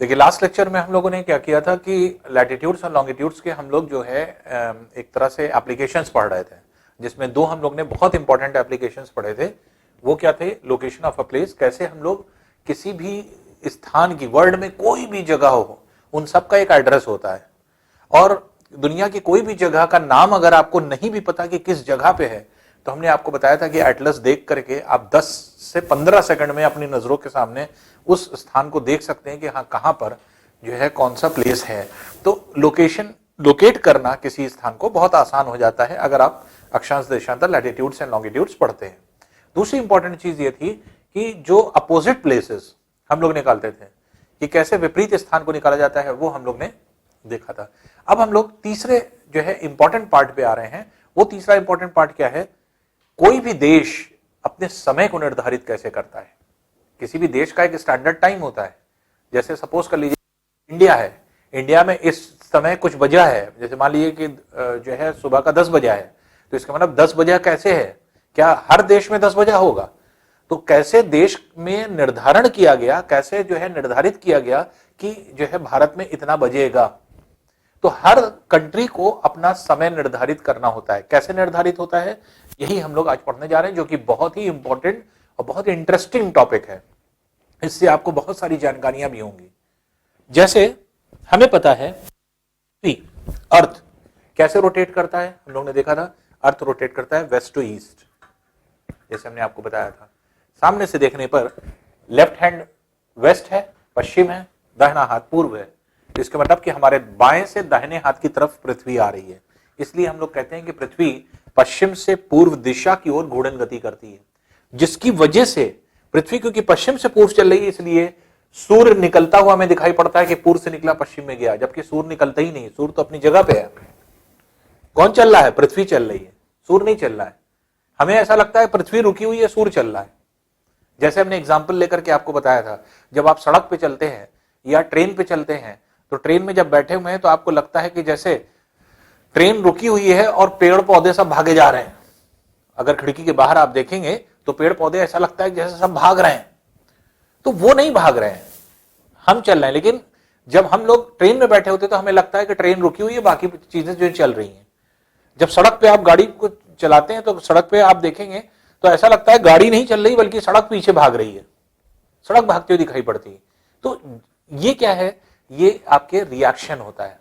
देखिए last lecture में हम लोगों ने क्या किया था कि लैटिट्यूड्स और लॉन्गिट्यूड्स के हम लोग जो है एक तरह से एप्लीकेशंस पढ़ रहे थे, जिसमें दो हम लोग ने बहुत इंपॉर्टेंट एप्लीकेशंस पढ़े थे। वो क्या थे? लोकेशन ऑफ अ प्लेस, कैसे हम लोग किसी भी स्थान की, वर्ल्ड में कोई भी जगह हो, उन सब का एक एड्रेस होता है। और दुनिया की कोई भी जगह का नाम अगर आपको नहीं भी पता कि किस जगह पे है, तो हमने आपको बताया था कि एटलस देख करके आप 10 से 15 सेकंड में अपनी नजरों के सामने उस स्थान को देख सकते हैं कि हाँ कहां पर जो है कौन सा प्लेस है। तो लोकेट करना किसी स्थान को बहुत आसान हो जाता है अगर आप अक्षांश देशांतर लैटिट्यूड्स एंड लॉन्गिट्यूड्स पढ़ते हैं। दूसरी इंपॉर्टेंट चीज ये थी कि जो अपोजिट प्लेसेस हम लोग निकालते थे कि कैसे विपरीत स्थान को निकाला जाता है, वो हम लोग ने देखा था। अब हम लोग तीसरे जो है इंपॉर्टेंट पार्ट पे आ रहे हैं। वो तीसरा इंपॉर्टेंट पार्ट क्या है? कोई भी देश अपने समय को निर्धारित कैसे करता है। किसी भी देश का एक स्टैंडर्ड टाइम होता है। जैसे सपोज कर लीजिए इंडिया है, इंडिया में इस समय कुछ बजा है, जैसे मान लीजिए कि जो है सुबह का 10 बजा है, तो इसका मतलब 10 बजा कैसे है? क्या हर देश में 10 बजा होगा? तो कैसे देश में निर्धारण किया गया, कैसे जो है निर्धारित किया गया कि जो है भारत में इतना बजेगा। तो हर कंट्री को अपना समय निर्धारित करना होता है। कैसे निर्धारित होता है, यही हम लोग आज पढ़ने जा रहे हैं, जो कि बहुत ही इंपॉर्टेंट और बहुत इंटरेस्टिंग टॉपिक है। इससे आपको बहुत सारी जानकारियां भी होंगी। जैसे हमें पता है कि अर्थ कैसे रोटेट करता है, हम लोग ने देखा था अर्थ रोटेट करता है वेस्ट टू ईस्ट, जैसे हमने आपको बताया था। सामने से देखने पर लेफ्ट हैंड वेस्ट है, पश्चिम है, दाहिना हाथ पूर्व है। तो इसका मतलब कि हमारे बाएं से दाहिने हाथ की तरफ पृथ्वी आ रही है। इसलिए हम लोग कहते हैं कि पृथ्वी पश्चिम से पूर्व दिशा की ओर घूर्णन गति करती है, जिसकी वजह से पृथ्वी क्योंकि पश्चिम से पूर्व चल रही है, इसलिए सूर्य निकलता हुआ हमें दिखाई पड़ता है कि पूर्व से निकला पश्चिम में गया, जबकि सूर्य निकलता ही नहीं। सूर्य तो अपनी जगह पे है। कौन चल रहा है? पृथ्वी चल रही है, सूर्य नहीं चल रहा है। हमें ऐसा लगता है पृथ्वी रुकी हुई है, सूर्य चल रहा है। जैसे हमने एग्जाम्पल लेकर के आपको बताया था, जब आप सड़क पे चलते हैं या ट्रेन पे चलते हैं, तो ट्रेन में जब बैठे हुए हैं तो आपको लगता है कि जैसे ट्रेन रुकी हुई है और पेड़ पौधे सब भागे जा रहे हैं। अगर खिड़की के बाहर आप देखेंगे तो पेड़ पौधे ऐसा लगता है जैसे सब भाग रहे हैं, तो वो नहीं भाग रहे हैं, हम चल रहे हैं। लेकिन जब हम लोग ट्रेन में बैठे होते तो हमें लगता है कि ट्रेन रुकी हुई है, बाकी चीजें जो चल रही हैं। जब सड़क पे आप गाड़ी को चलाते हैं तो सड़क पे आप देखेंगे तो ऐसा लगता है गाड़ी नहीं चल रही बल्कि सड़क पीछे भाग रही है, सड़क भागती हुई दिखाई पड़ती है। तो ये क्या है? ये आपके रिएक्शन होता है।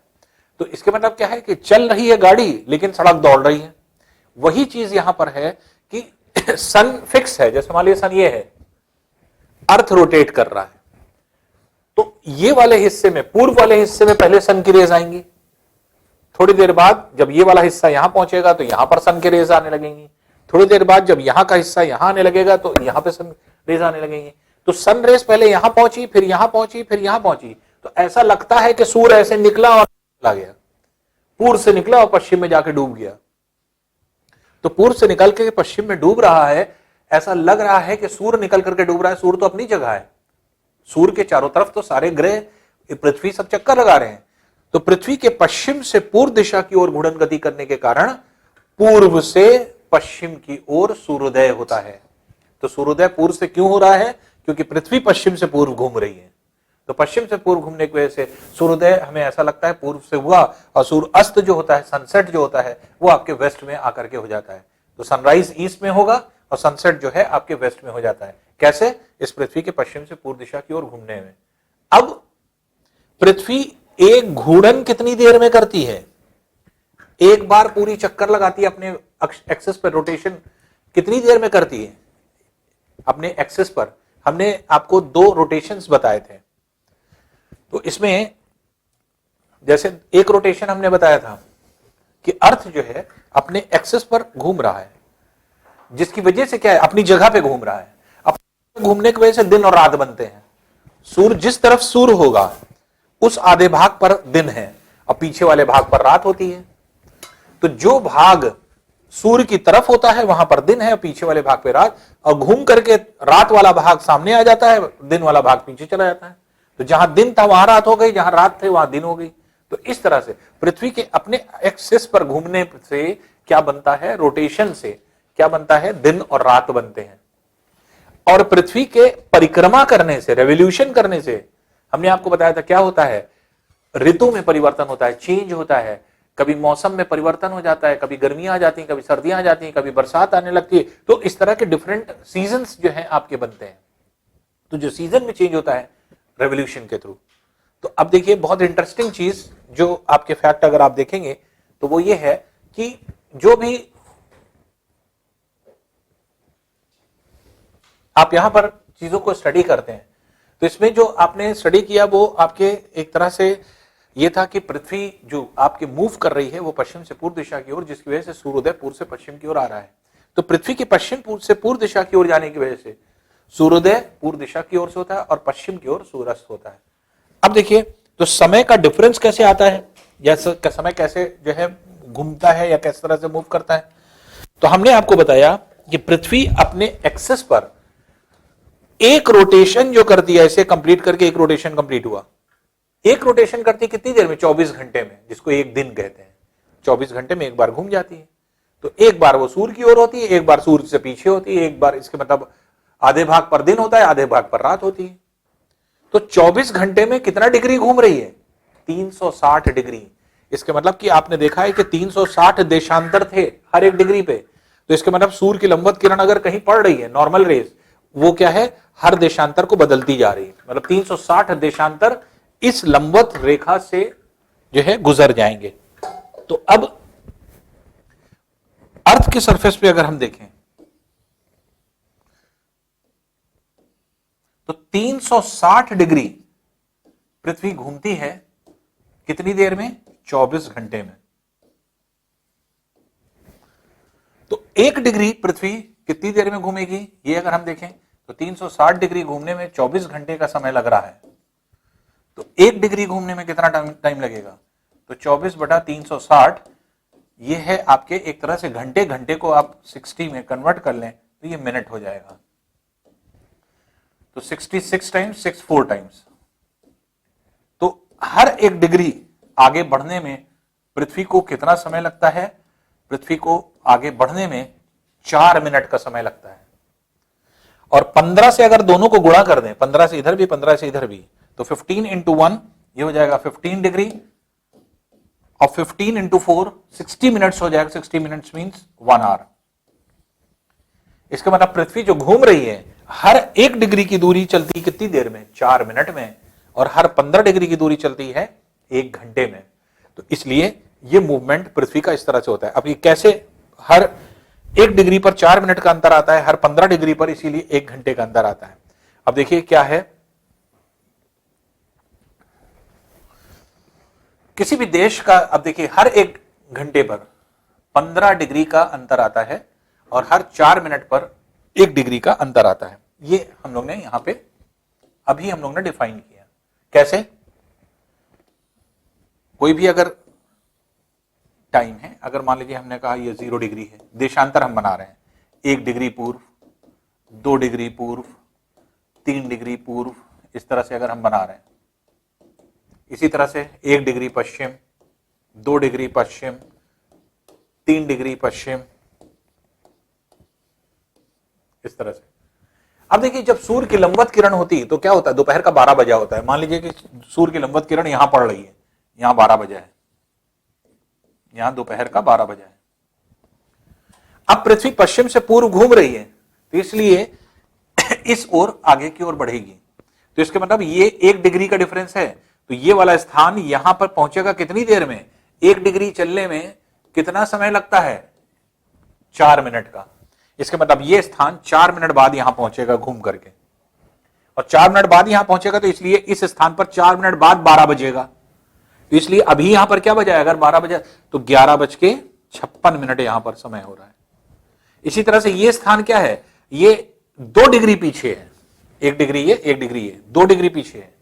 तो इसके मतलब क्या है कि चल रही है गाड़ी लेकिन सड़क दौड़ रही है। वही चीज यहां पर है कि सन फिक्स है। जैसे मान लीजिए सन ये है, अर्थ रोटेट कर रहा है, तो ये वाले हिस्से में, पूर्व वाले हिस्से में पहले सन की रेज आएंगी। थोड़ी देर बाद जब ये वाला हिस्सा यहां पहुंचेगा तो यहां पर सन की रेज आने लगेंगी। थोड़ी देर बाद जब यहां का हिस्सा यहां आने लगेगा तो यहां पे सन रेज आने लगेंगी। तो सन रेज पहले यहां पहुंची, फिर यहां पहुंची, फिर यहां पहुंची। तो ऐसा लगता है कि सूर्य ऐसे निकला और चला गया, पूर्व से निकला और पश्चिम में जाके डूब गया। तो पूर्व से निकल के पश्चिम में डूब रहा है, ऐसा लग रहा है कि सूर्य निकल करके डूब रहा है। सूर्य तो अपनी जगह है, सूर्य के चारों तरफ तो सारे ग्रह, पृथ्वी सब चक्कर लगा रहे हैं। तो पृथ्वी के पश्चिम से पूर्व दिशा की ओर घूर्णन गति करने के कारण पूर्व से पश्चिम की ओर सूर्योदय होता है। तो सूर्योदय पूर्व से क्यों हो रहा है? क्योंकि पृथ्वी पश्चिम से पूर्व घूम रही है। तो पश्चिम से पूर्व घूमने की वजह से सूर्योदय हमें ऐसा लगता है पूर्व से हुआ, और सूर्य अस्त जो होता है, सनसेट जो होता है, वो आपके वेस्ट में आकर के हो जाता है। तो सनराइज ईस्ट में होगा और सनसेट जो है आपके वेस्ट में हो जाता है। कैसे? इस पृथ्वी के पश्चिम से पूर्व दिशा की ओर घूमने में। अब पृथ्वी एक घूर्णन कितनी देर में करती है? एक बार पूरी चक्कर लगाती है अपने एक्सिस पर, रोटेशन कितनी देर में करती है अपने एक्सिस पर? हमने आपको 2 रोटेशंस बताए थे। तो इसमें जैसे एक रोटेशन हमने बताया था कि अर्थ जो है अपने एक्सिस पर घूम रहा है, जिसकी वजह से क्या है? अपनी जगह पे घूम रहा है। अपने घूमने की वजह से दिन और रात बनते हैं। सूर्य जिस तरफ सूर्य होगा उस आधे भाग पर दिन है और पीछे वाले भाग पर रात होती है। तो जो भाग सूर्य की तरफ होता है वहां पर दिन है और पीछे वाले भाग पे रात, और घूम करके रात वाला भाग सामने आ जाता है, दिन वाला भाग पीछे चला जाता है। तो जहां दिन था वहां रात हो गई, जहां रात थे वहां दिन हो गई। तो इस तरह से पृथ्वी के अपने एक्सिस पर घूमने से क्या बनता है? रोटेशन से क्या बनता है? दिन और रात बनते हैं। और पृथ्वी के परिक्रमा करने से, रेवोल्यूशन करने से हमने आपको बताया था क्या होता है, ऋतु में परिवर्तन होता है, चेंज होता है, कभी मौसम में परिवर्तन हो जाता है, कभी गर्मियां आ जाती हैं, कभी सर्दियां आ जाती हैं, कभी बरसात आने लगती है। तो इस तरह के डिफरेंट सीजन्स जो है आपके बनते हैं। तो जो सीजन में चेंज होता है रेवोल्यूशन के थ्रू। तो अब देखिए बहुत इंटरेस्टिंग चीज जो आपके फैक्ट अगर आप देखेंगे तो वो ये है कि जो भी आप यहां पर चीजों को स्टडी करते हैं तो इसमें जो आपने स्टडी किया वो आपके एक तरह से ये था कि पृथ्वी जो आपके मूव कर रही है वो पश्चिम से पूर्व दिशा की ओर, जिसकी वजह से सूर्योदय पूर्व से पश्चिम की ओर आ रहा है। तो पृथ्वी की पश्चिम से पूर्व दिशा की ओर जाने की वजह से सूर्योदय पूर्व दिशा की ओर से होता है और पश्चिम की ओर सूर्यास्त होता है। अब देखिए तो समय का डिफरेंस कैसे आता है या समय कैसे जो है घूमता है या किस तरह से मूव करता है। तो हमने आपको बताया कि पृथ्वी अपने एक्सेस पर एक रोटेशन जो करती है, इसे कंप्लीट करके एक रोटेशन कंप्लीट हुआ, एक रोटेशन करती है कितनी देर में, 24 घंटे में, जिसको एक दिन कहते हैं। 24 घंटे में एक बार घूम जाती है। तो एक बार वो सूर्य की ओर होती है, एक बार सूर्य से पीछे होती है, एक बार इसके मतलब आधे भाग पर दिन होता है, आधे भाग पर रात होती है। तो 24 घंटे में कितना डिग्री घूम रही है, 360 डिग्री। इसके मतलब कि आपने देखा है कि 360 देशांतर थे हर एक डिग्री पे। तो इसके मतलब सूर्य की लंबवत किरण अगर कहीं पड़ रही है, नॉर्मल रेज, वो क्या है, हर देशांतर को बदलती जा रही है। मतलब 360 देशांतर इस लंबवत रेखा से जो है गुजर जाएंगे। तो अब अर्थ के सरफेस पे अगर हम देखें तो 360 डिग्री पृथ्वी घूमती है कितनी देर में, 24 घंटे में। तो 1 डिग्री पृथ्वी कितनी देर में घूमेगी, ये अगर हम देखें तो 360 डिग्री घूमने में 24 घंटे का समय लग रहा है। तो 1 डिग्री घूमने में कितना टाइम लगेगा, तो 24/360, ये है आपके एक तरह से घंटे। घंटे को आप 60 में कन्वर्ट कर लें तो ये मिनट हो जाएगा। तो 66 टाइम्स 64 टाइम्स। तो हर 1 डिग्री आगे बढ़ने में पृथ्वी को कितना समय लगता है, पृथ्वी को आगे बढ़ने में 4 मिनट का समय लगता है। और 15 से अगर दोनों को गुणा कर दें, 15 से इधर भी 15 से इधर भी, तो 15 into 1 ये हो जाएगा 15 डिग्री, और 15 into 4 60 मिनट्स हो जाएगा। 60 मिनट्स मींस 1 आवर। इसका मतलब पृथ्वी जो घूम रही है हर 1 डिग्री की दूरी चलती कितनी देर में, 4 मिनट में, और हर 15 डिग्री की दूरी चलती है 1 घंटे में। तो इसलिए ये मूवमेंट पृथ्वी का इस तरह से होता है। अब ये कैसे, हर 1 डिग्री पर 4 मिनट का अंतर आता है, हर 15 डिग्री पर इसीलिए 1 घंटे का अंतर आता है। अब देखिए क्या है, किसी भी देश का, अब देखिए हर 1 घंटे पर 15 डिग्री का अंतर आता है और हर 4 मिनट पर 1 डिग्री का अंतर आता है। ये हम लोग ने यहां पे अभी हम लोग ने डिफाइन किया। कैसे, कोई भी अगर टाइम है, अगर मान लीजिए हमने कहा ये 0 डिग्री है, देशांतर हम बना रहे हैं, 1 डिग्री पूर्व, 2 डिग्री पूर्व, 3 डिग्री पूर्व, इस तरह से अगर हम बना रहे हैं। इसी तरह से 1 डिग्री पश्चिम, 2 डिग्री पश्चिम, 3 डिग्री पश्चिम, इस तरह से। अब देखिए जब सूर्य की लंबवत किरण होती है तो क्या होता है, दोपहर का 12 बजा होता है। मान लीजिए कि सूर्य की लंबवत किरण यहां पड़ रही है, यहां 12 बजा है, यहां दोपहर का 12 बजा है। अब पृथ्वी पश्चिम से पूर्व घूम रही है तो इसलिए इस ओर आगे की ओर बढ़ेगी। तो इसके मतलब ये 1 डिग्री का डिफरेंस है। तो ये वाला स्थान यहां पर पहुंचेगा कितनी देर में, 1 डिग्री चलने में कितना समय लगता है, 4 मिनट का। इसके मतलब ये स्थान 4 मिनट बाद यहां पहुंचेगा घूम करके, और 4 मिनट बाद यहां पहुंचेगा तो इसलिए इस स्थान पर 4 मिनट बाद 12 बजेगा। तो इसलिए अभी यहां पर क्या बजा है, अगर 12 बजे तो 11:56 यहां पर समय हो रहा है। इसी तरह से ये स्थान क्या है, ये 2 डिग्री पीछे है, 1 डिग्री ये, 1 डिग्री ये, 2 डिग्री पीछे है।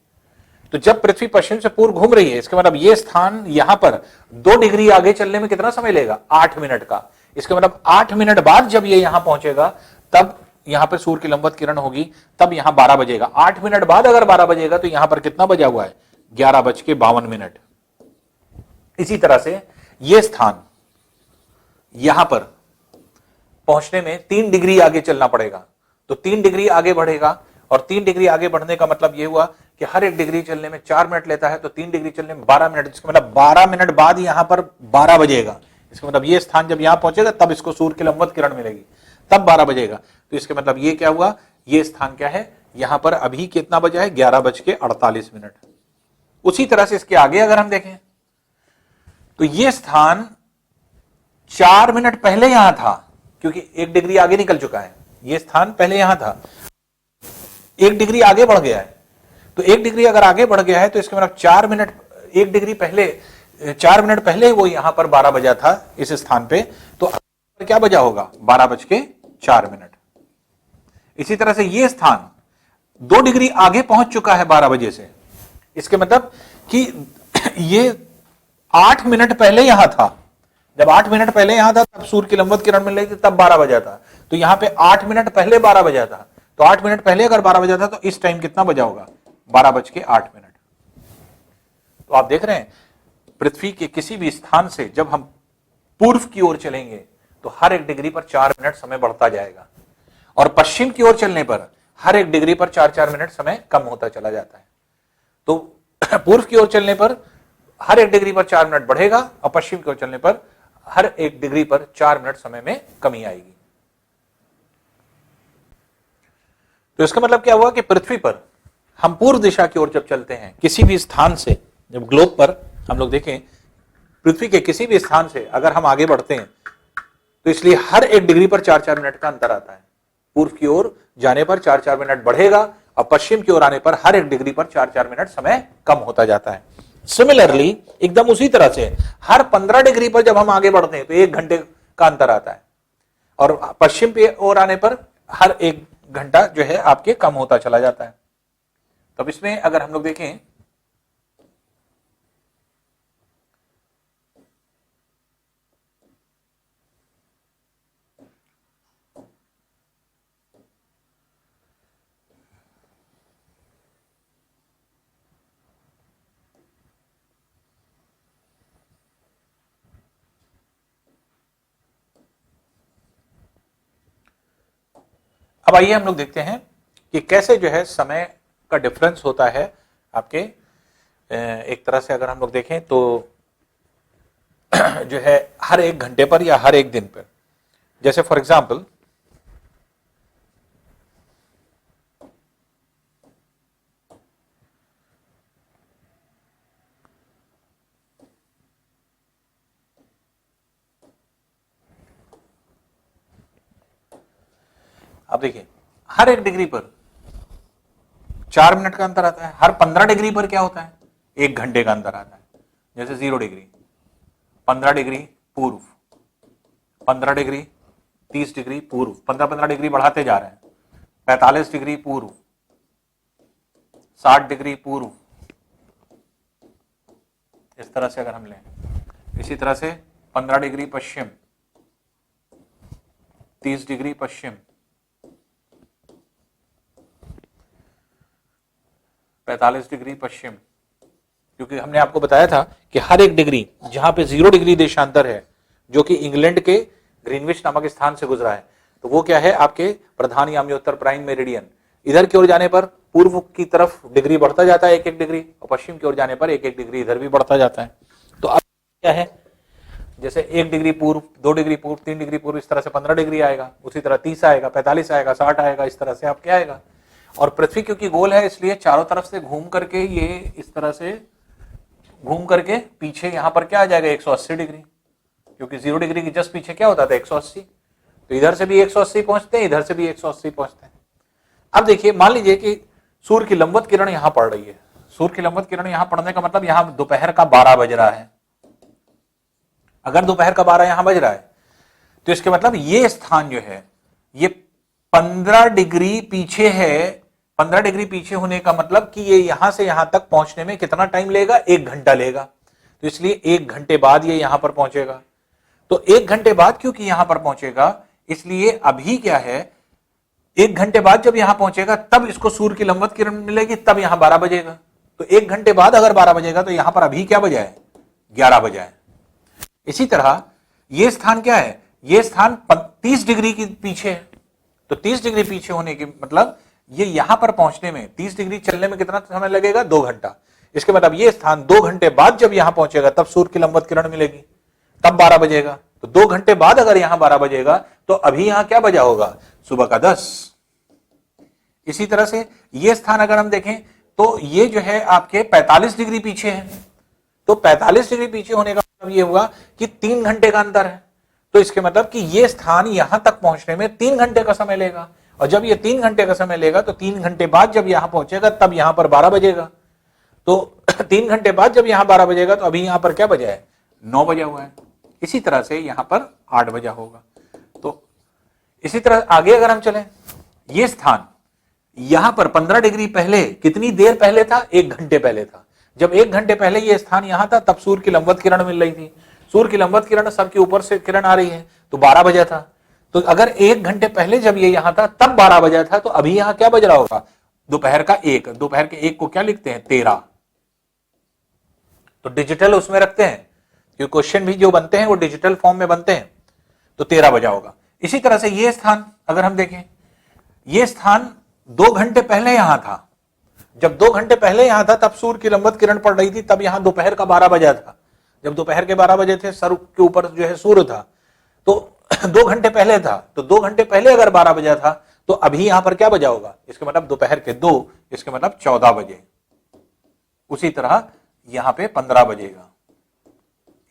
तो जब पृथ्वी पश्चिम से पूर्व घूम रही है, इसके मतलब ये स्थान यहां पर 2 डिग्री आगे चलने में कितना समय लेगा, 8 मिनट का। इसके मतलब 8 मिनट बाद जब ये यहां पहुंचेगा तब यहां पर सूर्य की लंबवत किरण होगी, तब यहां 12 बजेगा। 8 मिनट बाद अगर 12 बजेगा तो यहां पर कितना बजा हुआ है, 11:52। इसी तरह से यह स्थान यहां पर पहुंचने में 3 डिग्री आगे चलना पड़ेगा। तो 3 डिग्री आगे बढ़ेगा और 3 डिग्री आगे बढ़ने का मतलब ये हुआ कि हर 1 डिग्री चलने में 4 मिनट लेता है, तो 3 डिग्री चलने में 12 मिनट, इसका मतलब 12 मिनट बाद यहां पर 12 बजेगा। इसका मतलब ये स्थान जब यहां पहुंचेगा तब इसको सूर्य की लंबवत किरण मिलेगी, तब 12 बजेगा। तो इसका मतलब ये क्या हुआ, ये स्थान क्या है, यहां पर अभी कितना बजा है, 11:48। उसी तरह से इसके आगे अगर हम देखें तो ये स्थान 4 मिनट पहले यहां था, क्योंकि 1 डिग्री आगे निकल चुका है। ये स्थान पहले यहां था, 1 डिग्री आगे बढ़ गया है। तो 1 डिग्री अगर आगे बढ़ गया है तो इसका मतलब 4 मिनट, 1 डिग्री पहले, 4 मिनट पहले वो यहां पर 12 बजा था इस स्थान पे, तो क्या बजा होगा, 12:04। इसी तरह से ये स्थान 2 डिग्री आगे पहुंच चुका है 12 बजे से। इसके मतलब कि ये 8 मिनट पहले यहां था। जब 8 मिनट पहले यहां था तब सूर्य की लंबवत किरण मिल रही थी, तब 12 बजा था। तो यहां पे 8 मिनट पहले 12 बजा था, तो 8 मिनट पहले अगर 12 बजा था तो इस टाइम कितना बजा होगा, 12:08। तो आप देख रहे हैं पृथ्वी के किसी भी स्थान से जब हम पूर्व की ओर चलेंगे तो हर 1 डिग्री पर 4 मिनट समय बढ़ता जाएगा, और पश्चिम की ओर चलने पर हर 1 डिग्री पर 4-4 मिनट समय कम होता चला जाता है। तो पूर्व की ओर चलने पर हर 1 डिग्री पर 4 मिनट बढ़ेगा, और पश्चिम की ओर चलने पर हर 1 डिग्री पर 4 मिनट समय में कमी आएगी। तो इसका मतलब क्या हुआ कि पृथ्वी पर हम पूर्व दिशा की ओर जब चलते हैं, किसी भी स्थान से, जब ग्लोब पर हम लोग देखें पृथ्वी के किसी भी स्थान से अगर हम आगे बढ़ते हैं तो इसलिए हर 1 डिग्री पर 4-4 मिनट का अंतर आता है। पूर्व की ओर जाने पर 4-4 मिनट बढ़ेगा, और पश्चिम की ओर आने पर हर 1 डिग्री पर 4-4 मिनट समय कम होता जाता है। सिमिलरली एकदम उसी तरह से हर 15 डिग्री पर जब हम आगे बढ़ते हैं तो 1 घंटे का अंतर आता है, और पश्चिम की ओर आने पर हर 1 घंटा जो है आपके कम होता चला जाता है। तब इसमें अगर हम लोग देखें अब आइए हम लोग देखते हैं कि कैसे जो है समय का डिफरेंस होता है आपके, एक तरह से अगर हम लोग देखें तो जो है हर 1 घंटे पर या हर 1 दिन पर। जैसे फॉर एग्जांपल अब देखिए हर 1 डिग्री पर 4 मिनट का अंतर आता है, हर 15 डिग्री पर क्या होता है, 1 घंटे का अंतर आता है। जैसे 0 डिग्री, 15 डिग्री पूर्व, 15 डिग्री, 30 डिग्री पूर्व, 15-15 डिग्री बढ़ाते जा रहे हैं, 45 डिग्री पूर्व, 60 डिग्री पूर्व, इस तरह से अगर हम लें। इसी तरह से 15 डिग्री पश्चिम, 30 डिग्री पश्चिम, 45 डिग्री पश्चिम, क्योंकि हमने आपको बताया था कि हर 1 डिग्री जहां पे 0 डिग्री देशांतर है, जो कि इंग्लैंड के ग्रीनविच नामक स्थान से गुजरा है, तो वो क्या है, आपके प्रधान याम्योत्तर प्राइम मेरिडियन। इधर की ओर जाने पर पूर्व की तरफ डिग्री बढ़ता जाता है 1-1 डिग्री, और पश्चिम की ओर जाने पर 1-1 डिग्री इधर भी बढ़ता जाता है। तो अब क्या है, जैसे 1 डिग्री पूर्व, 2 डिग्री पूर्व, 3 डिग्री पूर्व, इस तरह से 15 डिग्री आएगा, उसी तरह 30 आएगा, 45 आएगा, 60 आएगा, इस तरह से आप क्या आएगा। और पृथ्वी क्योंकि गोल है इसलिए चारों तरफ से घूम करके ये इस तरह से घूम करके पीछे यहां पर क्या आ जाएगा, 180 डिग्री, क्योंकि 0 डिग्री की जस्ट पीछे क्या होता था, 180। तो इधर से भी 180 पहुंचते हैं, इधर से भी 180 पहुंचते हैं। अब देखिए मान लीजिए कि सूर्य की लंबवत किरण यहां पड़ रही है, सूर्य की लंबवत किरण यहां पड़ने का मतलब यहां दोपहर का 12 बज रहा है। अगर दोपहर का 12 यहां बज रहा है तो इसके मतलब ये स्थान जो है ये 15 डिग्री पीछे है। 15 डिग्री पीछे होने का मतलब कि ये यहां से यहां तक पहुंचने में कितना टाइम लेगा, 1 घंटा लेगा। तो इसलिए 1 घंटे बाद ये यहां पर पहुंचेगा। तो 1 घंटे बाद क्योंकि यहां पर पहुंचेगा, इसलिए अभी क्या है, 1 घंटे बाद जब यहां पहुंचेगा तब इसको सूर्य की लंबवत किरण मिलेगी, तब यहां 12 बजेगा। तो 1 घंटे बाद अगर 12 बजेगा तो यहां पर अभी क्या बजा है, 11 बजा है। इसी तरह यह स्थान क्या है, यह स्थान 30 डिग्री के पीछे है। तो 30 डिग्री पीछे होने के मतलब ये यहां पर पहुंचने में 30 डिग्री चलने में कितना समय लगेगा? 2 घंटा। इसके मतलब ये स्थान 2 घंटे बाद जब यहां पहुंचेगा तब सूर्य की लंबवत किरण मिलेगी, तब 12 बजेगा। तो 2 घंटे बाद अगर यहां 12 बजेगा तो अभी यहां क्या बजा होगा? सुबह का 10। इसी तरह से ये स्थान अगर हम देखें तो ये जो है आपके 45 डिग्री पीछे है। तो 45 डिग्री पीछे होने का मतलब ये हुआ कि 3 घंटे का अंतर है। तो इसके मतलब कि ये स्थान यहां तक पहुंचने में 3 घंटे का समय लेगा, और जब ये 3 घंटे का समय लेगा तो 3 घंटे बाद जब यहां पहुंचेगा तब यहां पर 12 बजेगा। तो 3 घंटे बाद जब यहां 12 बजेगा तो अभी यहां पर क्या बजा है? 9 बजा हुआ है। इसी तरह से यहां पर 8 बजा होगा। तो इसी तरह आगे अगर हम चलें, ये स्थान यहां पर 15 डिग्री पहले कितनी देर पहले था? 1 घंटे पहले था। जब 1 घंटे पहले ये स्थान यहां था तब सूर्य की लंबवत किरण मिल रही थी। सूर्य की लंबवत किरण सबके ऊपर से किरण आ रही है, तो 12 बजा था। तो अगर 1 घंटे पहले जब ये यहां था तब 12 बजा था, तो अभी यहां क्या बज रहा होगा? दोपहर का 1। दोपहर के 1 को क्या लिखते हैं? 13। तो डिजिटल उसमें रखते हैं क्योंकि क्वेश्चन भी जो बनते हैं वो डिजिटल फॉर्म में बनते हैं। तो 13 बजा होगा। इसी तरह से ये स्थान अगर हम देखें, ये स्थान 2 घंटे पहले यहां था। जब 2 घंटे पहले यहां था तब सूर्य की लंबवत किरण पड़ रही थी, तब यहां दोपहर का 12 बजा था। जब दोपहर के 12 बजे थे, सर के ऊपर जो है सूर्य था, तो 2 घंटे पहले था। तो 2 घंटे पहले अगर 12 बजा था तो अभी यहां पर क्या बजा होगा? इसके मतलब दोपहर के 2, इसके मतलब 14 बजे। उसी तरह यहां पे 15 बजेगा।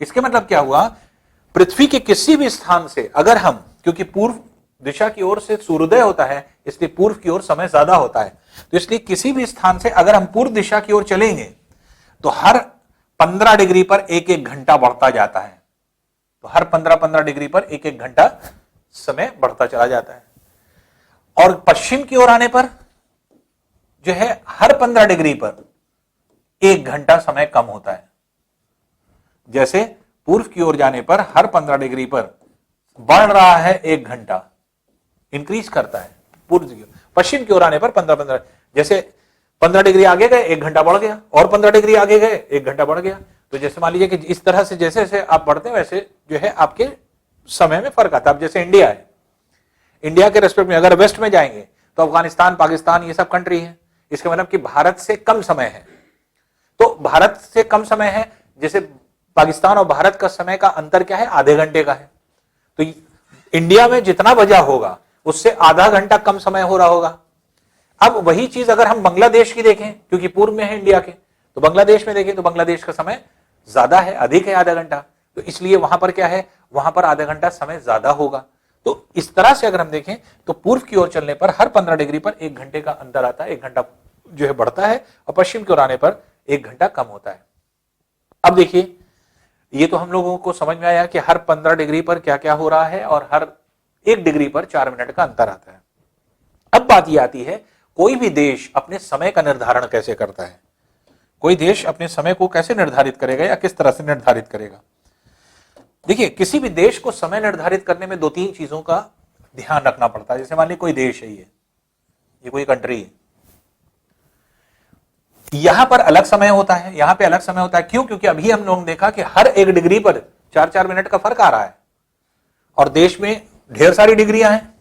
इसके मतलब क्या हुआ? पृथ्वी के किसी भी स्थान से अगर हम, क्योंकि पूर्व दिशा की ओर से सूर्योदय होता है इसलिए पूर्व की ओर समय ज्यादा होता है, तो इसलिए किसी भी स्थान से अगर हम पूर्व दिशा की ओर चलेंगे तो हर 15 डिग्री पर 1-1 घंटा बढ़ता जाता है। तो हर 15-15 डिग्री पर 1-1 घंटा समय बढ़ता चला जाता है। और पश्चिम की ओर आने पर जो है हर 15 डिग्री पर 1 घंटा समय कम होता है। जैसे पूर्व की ओर जाने पर हर 15 डिग्री पर बढ़ रहा है 1 घंटा, इंक्रीज करता है पूर्व की ओर। पश्चिम की ओर आने पर 15-15, जैसे 15 डिग्री आगे गए 1 घंटा बढ़ गया, और 15 डिग्री आगे गए 1 घंटा बढ़ गया। तो जैसे मान लीजिए कि इस तरह से जैसे जैसे आप बढ़ते हैं वैसे जो है आपके समय में फर्क आता है। अब जैसे इंडिया है, इंडिया के रेस्पेक्ट में अगर वेस्ट में जाएंगे तो अफगानिस्तान, पाकिस्तान ये सब कंट्री है। इसका मतलब कि भारत से कम समय है। तो भारत से कम समय है, जैसे पाकिस्तान और भारत का समय का अंतर क्या है? आधे घंटे का है। तो इंडिया में जितना बजा होगा उससे आधा घंटा कम समय हो रहा होगा। अब वही चीज अगर हम बांग्लादेश की देखें, क्योंकि पूर्व में है इंडिया के, तो बांग्लादेश में देखें तो बांग्लादेश का समय ज्यादा है, अधिक है आधा घंटा। तो इसलिए वहां पर क्या है? वहां पर आधा घंटा समय ज्यादा होगा। तो इस तरह से अगर हम देखें तो पूर्व की ओर चलने पर हर 15 डिग्री पर 1 घंटे का अंतर आता है, 1 घंटा जो है बढ़ता है, और पश्चिम की ओर आने पर 1 घंटा कम होता है। अब देखिए, ये तो हम लोगों को समझ में आया कि हर 15 डिग्री पर क्या क्या हो रहा है, और हर 1 डिग्री पर 4 मिनट का अंतर आता है। अब बात यह आती है, कोई भी देश अपने समय का निर्धारण कैसे करता है? कोई देश अपने समय को कैसे निर्धारित करेगा या किस तरह से निर्धारित करेगा? देखिए, किसी भी देश को समय निर्धारित करने में 2-3 चीजों का ध्यान रखना पड़ता है। जैसे मान लीजिए कोई देश है, ये कोई कंट्री है, यहां पर अलग समय होता है, यहां पे अलग समय होता है। क्यों? क्योंकि अभी हम लोगों ने देखा कि हर 1 डिग्री पर 4-4 मिनट का फर्क आ रहा है, और देश में ढेर सारी डिग्रियां हैं,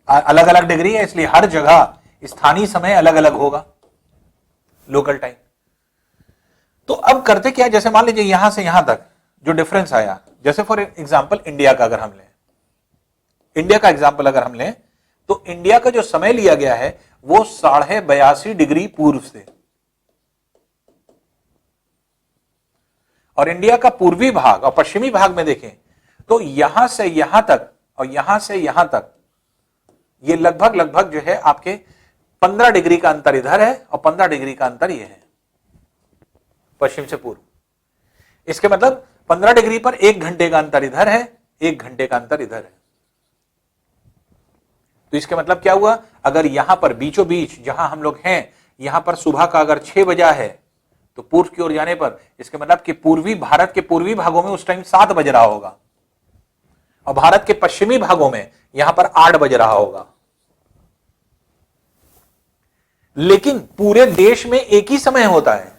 अलग अलग डिग्री है, इसलिए हर जगह स्थानीय समय अलग अलग होगा, लोकल टाइम। तो अब करते क्या? जैसे मान लीजिए यहां से यहां तक जो डिफरेंस आया, जैसे फॉर एग्जांपल इंडिया का अगर हम लें, इंडिया का एग्जांपल अगर हम लें तो इंडिया का जो समय लिया गया है वो 82.5 डिग्री पूर्व से, और इंडिया का पूर्वी भाग और पश्चिमी भाग में देखें तो यहां से यहां तक और यहां से यहां तक ये लगभग जो है आपके 15 डिग्री का अंतर इधर है और 15 डिग्री का अंतर ये है पश्चिम से पूर्व। इसके मतलब 15 डिग्री पर 1 घंटे का अंतर इधर है, 1 घंटे का अंतर इधर है। तो इसके मतलब क्या हुआ? अगर यहां पर बीचों बीच जहां हम लोग हैं, यहां पर सुबह का अगर 6 बजा है तो पूर्व की ओर जाने पर इसके मतलब कि पूर्वी भारत के पूर्वी भागों में उस टाइम 7 बज रहा होगा, और भारत के पश्चिमी भागों में यहां पर 8 बज रहा होगा। लेकिन पूरे देश में एक ही समय होता है,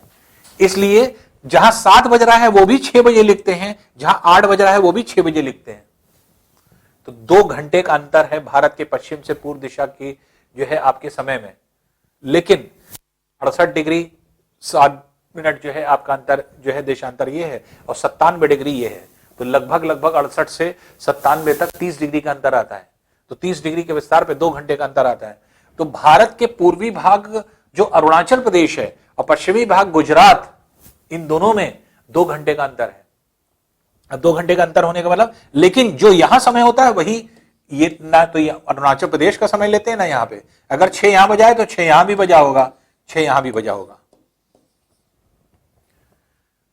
इसलिए जहां 7 बज रहा है वो भी 6 बजे लिखते हैं, जहां 8 बज रहा है वो भी 6 बजे लिखते हैं। तो 2 घंटे का अंतर है भारत के पश्चिम से पूर्व दिशा की जो है आपके समय में, लेकिन 68 डिग्री 7 मिनट जो है आपका अंतर जो है देशांतर ये है, और 97 डिग्री ये है, तो लगभग 68 से 97 तक 30 डिग्री का अंतर आता है। तो 30 डिग्री के विस्तार पे 2 घंटे का अंतर आता है। तो भारत के पूर्वी भाग जो अरुणाचल प्रदेश है और पश्चिमी भाग गुजरात, इन दोनों में 2 घंटे का अंतर है। अब 2 घंटे का अंतर होने का मतलब, लेकिन जो यहां समय होता है वही ये ना तो ये अरुणाचल प्रदेश का समय लेते हैं ना यहाँ पे। अगर 6 यहां बजा है तो 6 यहां भी बजा होगा, 6 यहां भी बजा होगा।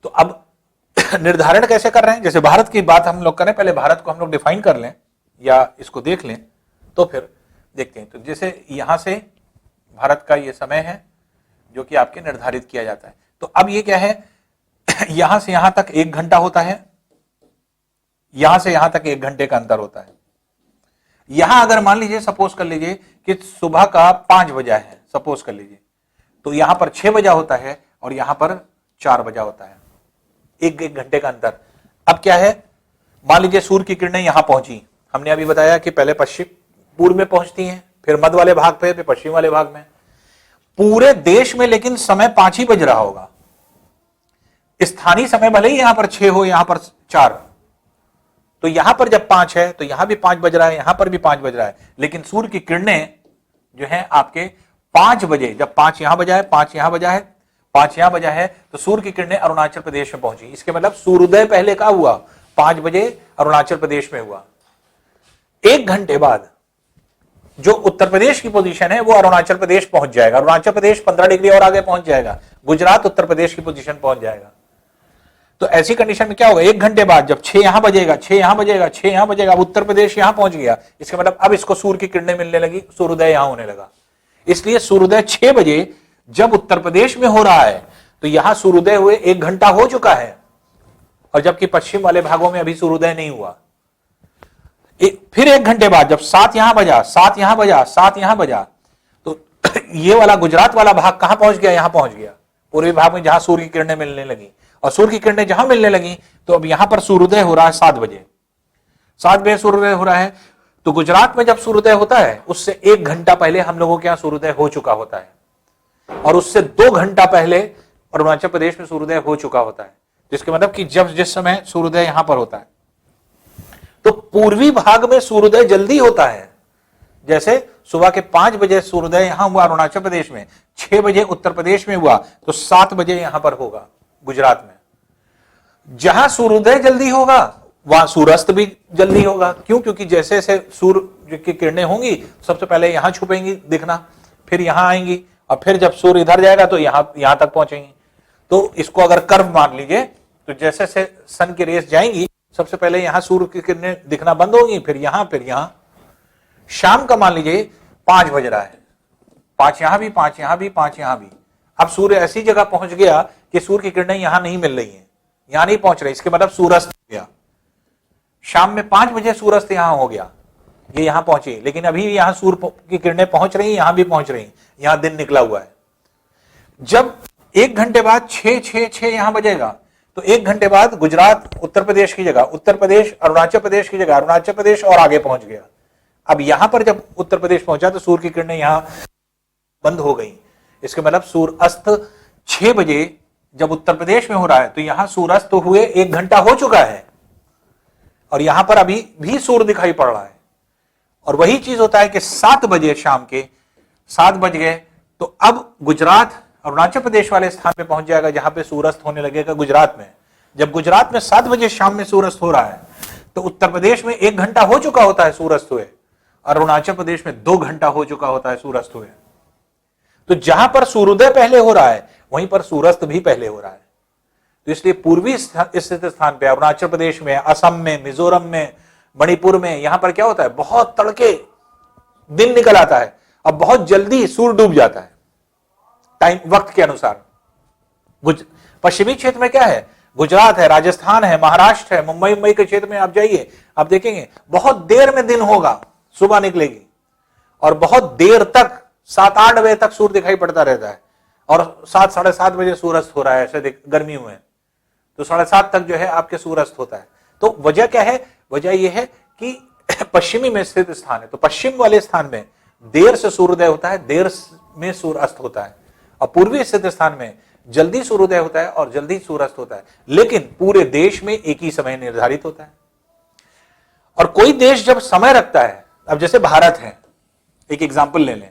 तो अब निर्धारण कैसे कर रहे हैं? जैसे भारत की बात हम लोग करें, पहले भारत को हम लोग डिफाइन कर लें या इसको देख लें तो फिर देखते हैं। तो जैसे यहां से भारत का ये समय है जो कि आपके निर्धारित किया जाता है। तो अब ये क्या है, यहां से यहां तक 1 घंटा होता है, यहां से यहां तक 1 घंटे का अंतर होता है। यहां अगर मान लीजिए, सपोज कर लीजिए कि सुबह का 5 बजा है, सपोज कर लीजिए, तो यहां पर 6 बजा होता है और यहां पर 4 बजा होता है, 1 घंटे का अंतर। अब क्या है, मान लीजिए सूर्य की किरणें यहां पहुंची, हमने अभी बताया कि पहले पश्चिम पूर्व में पहुंचती हैं, फिर मध्य वाले भाग पे, फिर पश्चिम वाले भाग में, पूरे देश में लेकिन समय 5 ही बज रहा होगा। स्थानीय समय भले ही यहां पर 6 हो, यहां पर 4, तो यहां पर जब 5 है तो यहां भी 5 बज रहा है, यहां पर भी 5 बज रहा है, लेकिन सूर्य की किरणें जो है आपके 5 बजे, जब 5 यहां बजा है, 5 यहां बजा है, 5 यहां बजा है, तो सूर्य की किरणें अरुणाचल प्रदेश में पहुंची। इसके मतलब सूर्योदय पहले का हुआ, 5 बजे अरुणाचल प्रदेश में हुआ। 1 घंटे बाद जो उत्तर प्रदेश की पोजीशन है वो अरुणाचल प्रदेश पहुंच जाएगा। अरुणाचल प्रदेश 15 डिग्री और आगे पहुंच जाएगा, गुजरात उत्तर प्रदेश की पोजीशन पहुंच जाएगा। तो ऐसी कंडीशन में क्या होगा, 1 घंटे बाद जब 6 यहां बजेगा, 6 यहां बजेगा, 6 यहां बजेगा, उत्तर प्रदेश यहां पहुंच गया। इसका मतलब अब इसको सूर्य की किरणें मिलने लगी, सूर्योदय यहां होने लगा। इसलिए सूर्योदय 6 बजे जब उत्तर प्रदेश में हो रहा है तो यहां सूर्योदय हुए 1 घंटा हो चुका है, और जबकि पश्चिम वाले भागों में अभी सूर्योदय नहीं हुआ। फिर 1 घंटे बाद जब 7 यहां बजा, 7 यहां बजा, 7 यहां बजा, तो ये वाला गुजरात वाला भाग कहां पहुंच गया, यहां पहुंच गया, पूर्वी भाग में, जहां सूर्य की किरणें मिलने लगी। और सूर्य की किरणें जहां मिलने लगी तो अब यहां पर सूर्योदय हो रहा है 7 बजे, 7 बजे सूर्योदय हो रहा है। तो गुजरात में जब सूर्योदय होता है उससे 1 घंटा पहले हम लोगों के यहां सूर्योदय हो चुका होता है, और उससे 2 घंटा पहले अरुणाचल प्रदेश में सूर्योदय हो चुका होता है। जिसके मतलब कि जब जिस समय सूर्योदय यहां पर होता है, तो पूर्वी भाग में सूर्योदय जल्दी होता है। जैसे सुबह के 5 बजे सूर्योदय यहां हुआ अरुणाचल प्रदेश में, 6 बजे उत्तर प्रदेश में हुआ, तो 7 बजे यहां पर होगा गुजरात में। जहां सूर्योदय जल्दी होगा वहां सूर्यास्त भी जल्दी होगा। क्यों? क्योंकि जैसे जैसे सूर्य की किरणें होंगी सबसे पहले यहां छुपेंगी दिखना, फिर यहां आएंगी, और फिर जब सूर्य इधर जाएगा तो यहां तक पहुंचेंगी। तो इसको अगर कर्व मान लीजिए, तो जैसे जैसे सन की रेस जाएंगी सबसे पहले यहां सूर्य की किरणें दिखना बंद होंगी, फिर यहां। शाम का मान लीजिए 5 बज रहा है, 5 यहां भी, 5 यहां भी, 5 यहां भी। अब सूर्य ऐसी जगह पहुंच गया कि सूर्य की किरणें यहां नहीं मिल रही हैं, यहां नहीं पहुंच रही। इसके मतलब सूर्यास्त हो गया। शाम में 5 बजे सूर्यास्त यहां हो गया, ये यहां पहुंची, लेकिन अभी यहां सूर्य की किरणें पहुंच रही, यहां भी पहुंच रही, यहां दिन निकला हुआ है। जब 1 घंटे बाद 6 यहां बजेगा, तो 1 घंटे बाद गुजरात उत्तर प्रदेश की जगह, उत्तर प्रदेश अरुणाचल प्रदेश की जगह, अरुणाचल प्रदेश और आगे पहुंच गया। अब यहां पर जब उत्तर प्रदेश पहुंचा तो सूर्य की किरणें यहां बंद हो गई। इसके मतलब सूर्यास्त 6 बजे जब उत्तर प्रदेश में हो रहा है तो यहां सूर्यास्त हुए 1 घंटा हो चुका है, और यहां पर अभी भी सूर्य दिखाई पड़ रहा है। और वही चीज होता है कि 7 बजे शाम के 7 बज गए तो अब गुजरात अरुणाचल प्रदेश वाले स्थान पे पहुंच जाएगा जहां पे सूर्यास्त होने लगेगा गुजरात में। जब गुजरात में 7 बजे शाम में सूर्यास्त हो रहा है तो उत्तर प्रदेश में 1 घंटा हो चुका होता है सूर्यास्त हुए, अरुणाचल प्रदेश में 2 घंटा हो चुका होता है सूर्यास्त हुए। तो जहां पर सूर्योदय पहले हो रहा है वहीं पर सूर्यास्त भी पहले हो रहा है। तो इसलिए पूर्वी स्थित स्थान पे अरुणाचल प्रदेश में, असम में, मिजोरम में, मणिपुर में, यहां पर क्या होता है, बहुत तड़के दिन निकल आता है, अब बहुत जल्दी सूर्य डूब जाता है टाइम वक्त के अनुसार। पश्चिमी क्षेत्र में क्या है, गुजरात है, राजस्थान है, महाराष्ट्र है, मुंबई के क्षेत्र में आप जाइए, आप देखेंगे बहुत देर में दिन होगा, सुबह निकलेगी और बहुत देर तक 7-8 बजे तक सूर्य दिखाई पड़ता रहता है, और 7 साढ़े 7 बजे सूर्यास्त हो रहा है। ऐसे गर्मियों में तो 7:30 तक जो है आपके सूर्यास्त होता है। तो वजह क्या है, वजह यह है कि पश्चिमी में स्थित स्थान है, तो पश्चिम वाले स्थान में देर से सूर्योदय होता है, देर में सूर्यास्त होता है और पूर्वी स्थित स्थान में जल्दी सूर्योदय होता है और जल्दी सूर्यास्त होता है, लेकिन पूरे देश में एक ही समय निर्धारित होता है। और कोई देश जब समय रखता है, अब जैसे भारत है, एक एग्जांपल ले लें,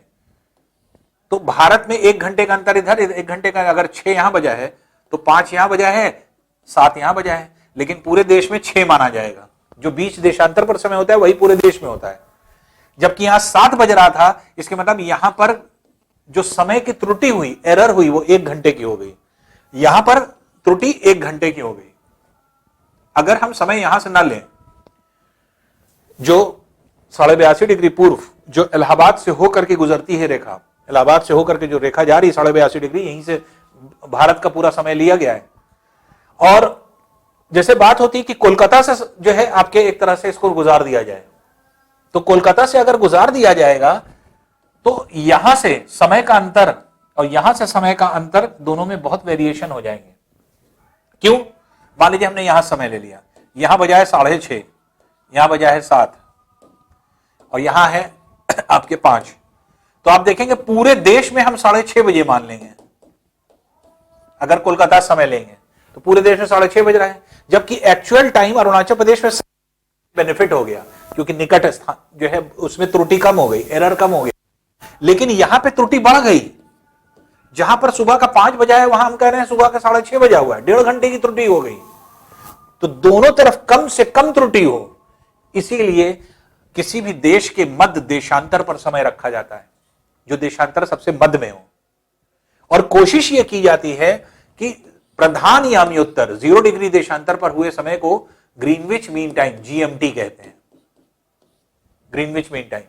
तो भारत में 1 घंटे का अंतर इधर, 1 घंटे का, अगर 6 यहां बजा है तो 5 यहां बजा है, 7 यहां बजा है, लेकिन पूरे देश में 6 माना जाएगा। जो बीच देशांतर पर समय होता है वही पूरे देश में होता है। जबकि यहां 7 बज रहा था, इसके मतलब यहां पर जो समय की त्रुटि हुई, एरर हुई, वो 1 घंटे की हो गई। यहां पर त्रुटि 1 घंटे की हो गई। अगर हम समय यहां से ना लें, जो 82.5 डिग्री पूर्व जो इलाहाबाद से होकर के गुजरती है रेखा, इलाहाबाद से होकर के जो रेखा जा रही है 82.5 डिग्री, यहीं से भारत का पूरा समय लिया गया है। और जैसे बात होती है कि कोलकाता से जो है आपके एक तरह से इसको गुजार दिया जाए, तो कोलकाता से अगर गुजार दिया जाएगा तो यहां से समय का अंतर और यहां से समय का अंतर दोनों में बहुत वेरिएशन हो जाएंगे। क्यों? मान लीजिए हमने यहां समय ले लिया, यहां बजाय 6:30, यहां बजा है 7 और यहां है आपके 5, तो आप देखेंगे पूरे देश में हम 6:30 बजे मान लेंगे। अगर कोलकाता समय लेंगे तो पूरे देश में 6:30 बज रहा है, जबकि एक्चुअल टाइम अरुणाचल प्रदेश में बेनिफिट हो गया, क्योंकि निकट स्थान जो है उसमें त्रुटि कम हो गई, एरर कम हो गया। लेकिन यहां पे त्रुटि बढ़ गई, जहां पर सुबह का 5 बजा है वहां हम कह रहे हैं सुबह का 6:30 बजा हुआ है, 1.5 घंटे की त्रुटि हो गई। तो दोनों तरफ कम से कम त्रुटि हो, इसीलिए किसी भी देश के मध्य देशांतर पर समय रखा जाता है, जो देशांतर सबसे मध्य में हो। और कोशिश यह की जाती है कि प्रधान यामी उत्तर 0 डिग्री देशांतर पर हुए समय को ग्रीनविच मीन टाइम, जीएमटी कहते हैं, ग्रीनविच मीन टाइम।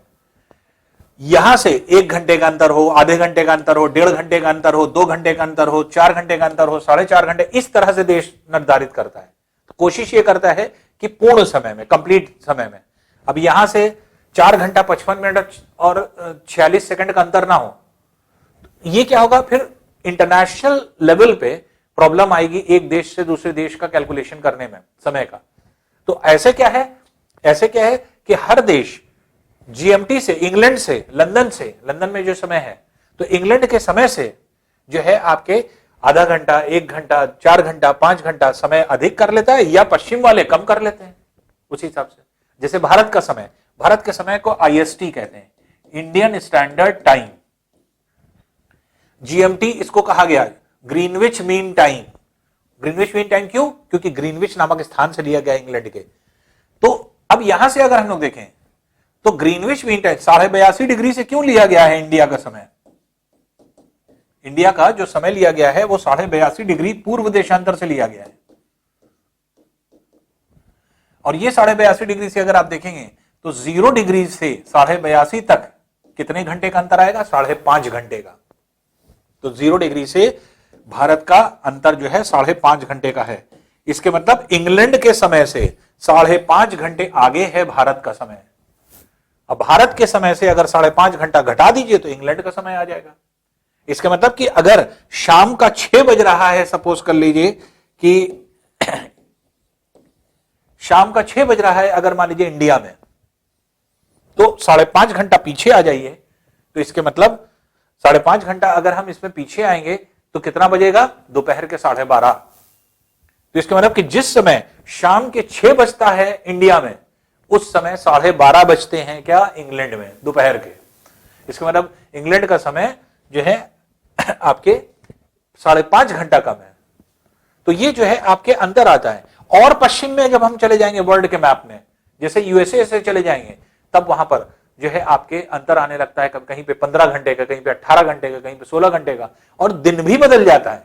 यहां से 1 घंटे का अंतर हो, आधे घंटे का अंतर हो, 1.5 घंटे का अंतर हो, 2 घंटे का अंतर हो, 4 घंटे का अंतर हो, 4.5 घंटे, इस तरह से देश निर्धारित करता है। तो कोशिश यह करता है कि पूर्ण समय में, कंप्लीट समय में, अब यहां से 4 घंटा 55 मिनट और 46 सेकंड का अंतर ना हो, ये क्या होगा, फिर इंटरनेशनल लेवल पे प्रॉब्लम आएगी एक देश से दूसरे देश का कैलकुलेशन करने में समय का। तो ऐसे क्या है कि हर देश जीएमटी से, इंग्लैंड से, लंदन में जो समय है, तो इंग्लैंड के समय से जो है आपके आधा घंटा, 1 घंटा, 4 घंटा, 5 घंटा समय अधिक कर लेता है, या पश्चिम वाले कम कर लेते हैं उसी हिसाब से। जैसे भारत के समय को आईएसटी कहते हैं, इंडियन स्टैंडर्ड टाइम। जीएमटी इसको कहा गया Greenwich mean time. Greenwich mean time क्यों? क्योंकि ग्रीनविच नामक स्थान से लिया गया इंग्लैंड के। तो अब यहां से अगर हम लोग देखें तो ग्रीनविच मीन टाइम 82.5 डिग्री से क्यों लिया गया है इंडिया का समय? इंडिया का जो समय लिया गया है वो 82.5 डिग्री पूर्व देशांतर से लिया गया है। और ये 82.5 डिग्री से अगर आप देखेंगे तो 0 डिग्री से 82.5 तक कितने घंटे का अंतर आएगा? 5.5 घंटे का। तो 0 डिग्री से भारत का अंतर जो है 5.5 घंटे का है। इसके मतलब इंग्लैंड के समय से 5.5 घंटे आगे है भारत का समय। अब भारत के समय से अगर 5.5 घंटा घटा दीजिए तो इंग्लैंड का समय आ जाएगा। इसका मतलब कि अगर शाम का 6 बज रहा है, सपोज कर लीजिए कि शाम का 6 बज रहा है अगर मान लीजिए इंडिया में, तो 5.5 घंटा पीछे आ जाइए। तो इसके मतलब 5.5 घंटा अगर हम इसमें पीछे आएंगे तो कितना बजेगा? दोपहर के 12:30। तो इसके मतलब कि जिस समय शाम के 6 बजता है इंडिया में, उस समय 12:30 बजते हैं क्या? इंग्लैंड में, दोपहर के। इसका मतलब इंग्लैंड का समय जो है आपके 5.5 घंटा कम है। तो ये जो है आपके अंतर आता है। और पश्चिम में जब हम चले जाएंगे वर्ल्ड के मैप में, जैसे यूएसए से चले जाएंगे, तब वहां पर जो है आपके अंतर आने लगता है, कहीं पे 15 घंटे का, कहीं पे 18 घंटे का, कहीं पे 16 घंटे का, और दिन भी बदल जाता है।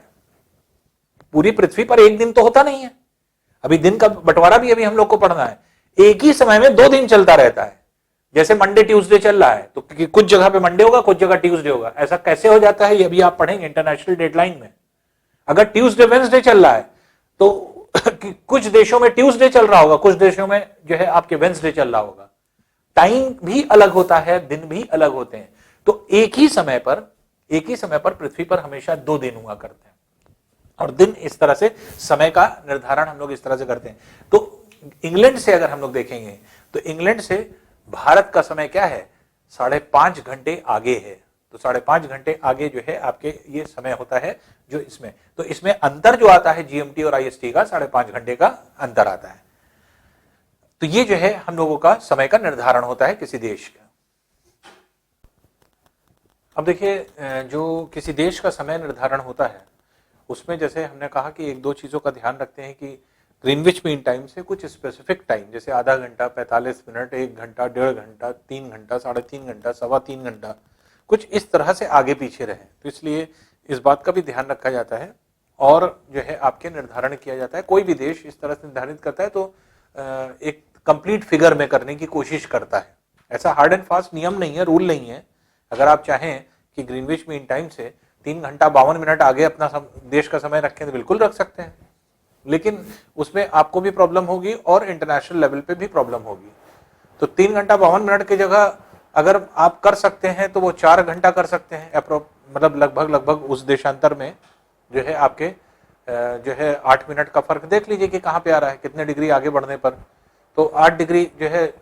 पूरी पृथ्वी पर एक दिन तो होता नहीं है। अभी दिन का बंटवारा भी अभी हम लोग को पढ़ना है। एक ही समय में 2 दिन चलता रहता है। जैसे मंडे ट्यूसडे चल रहा है, तो कुछ जगह पे मंडे होगा, कुछ जगह ट्यूसडे होगा। ऐसा कैसे हो जाता है ये अभी आप पढ़ेंगे इंटरनेशनल डेडलाइन में। अगर ट्यूसडे वेंसडे चल रहा है तो कुछ देशों में ट्यूसडे चल रहा होगा, कुछ देशों में जो है आपके वेंसडे चल रहा होगा। टाइम भी अलग होता है, दिन भी अलग होते हैं। तो एक ही समय पर पृथ्वी पर हमेशा 2 दिन हुआ करते हैं। और दिन इस तरह से समय का निर्धारण हम लोग इस तरह से करते हैं। तो इंग्लैंड से अगर हम लोग देखेंगे तो इंग्लैंड से भारत का समय क्या है? 5.5 घंटे आगे है। तो 5.5 घंटे आगे जो है आपके ये समय होता है जो इसमें, तो इसमें अंतर जो आता है जीएमटी और आईएसटी का 5.5 घंटे का अंतर आता है। तो ये जो है हम लोगों का समय का निर्धारण होता है किसी देश का। अब देखिए जो किसी देश का समय निर्धारण होता है उसमें जैसे हमने कहा कि एक दो चीजों का ध्यान रखते हैं कि ग्रीनविच मीन टाइम से कुछ स्पेसिफिक टाइम जैसे आधा घंटा, 45 मिनट, 1 घंटा, 1.5 घंटा, 3 घंटा, 3.5 घंटा, 3.25 घंटा, कुछ इस तरह से आगे पीछे रहे। तो इसलिए इस बात का भी ध्यान रखा जाता है और जो है आपके निर्धारण किया जाता है। कोई भी देश इस तरह से निर्धारित करता है तो एक कंप्लीट फिगर में करने की कोशिश करता है। ऐसा हार्ड एंड फास्ट नियम नहीं है, रूल नहीं है। अगर आप चाहें कि ग्रीनविच मीन टाइम से 3 घंटा 52 मिनट आगे अपना देश का समय रखें तो बिल्कुल रख सकते हैं, लेकिन उसमें आपको भी प्रॉब्लम होगी और इंटरनेशनल लेवल पे भी प्रॉब्लम होगी। तो 3 घंटा 52 मिनट की जगह अगर आप कर सकते हैं तो वो 4 घंटा कर सकते हैं, मतलब लगभग उस देशांतर में जो है आपके जो है 8 मिनट का फर्क देख लीजिए कि कहाँ पे आ रहा है, कितने डिग्री आगे बढ़ने पर। तो 8 डिग्री जो है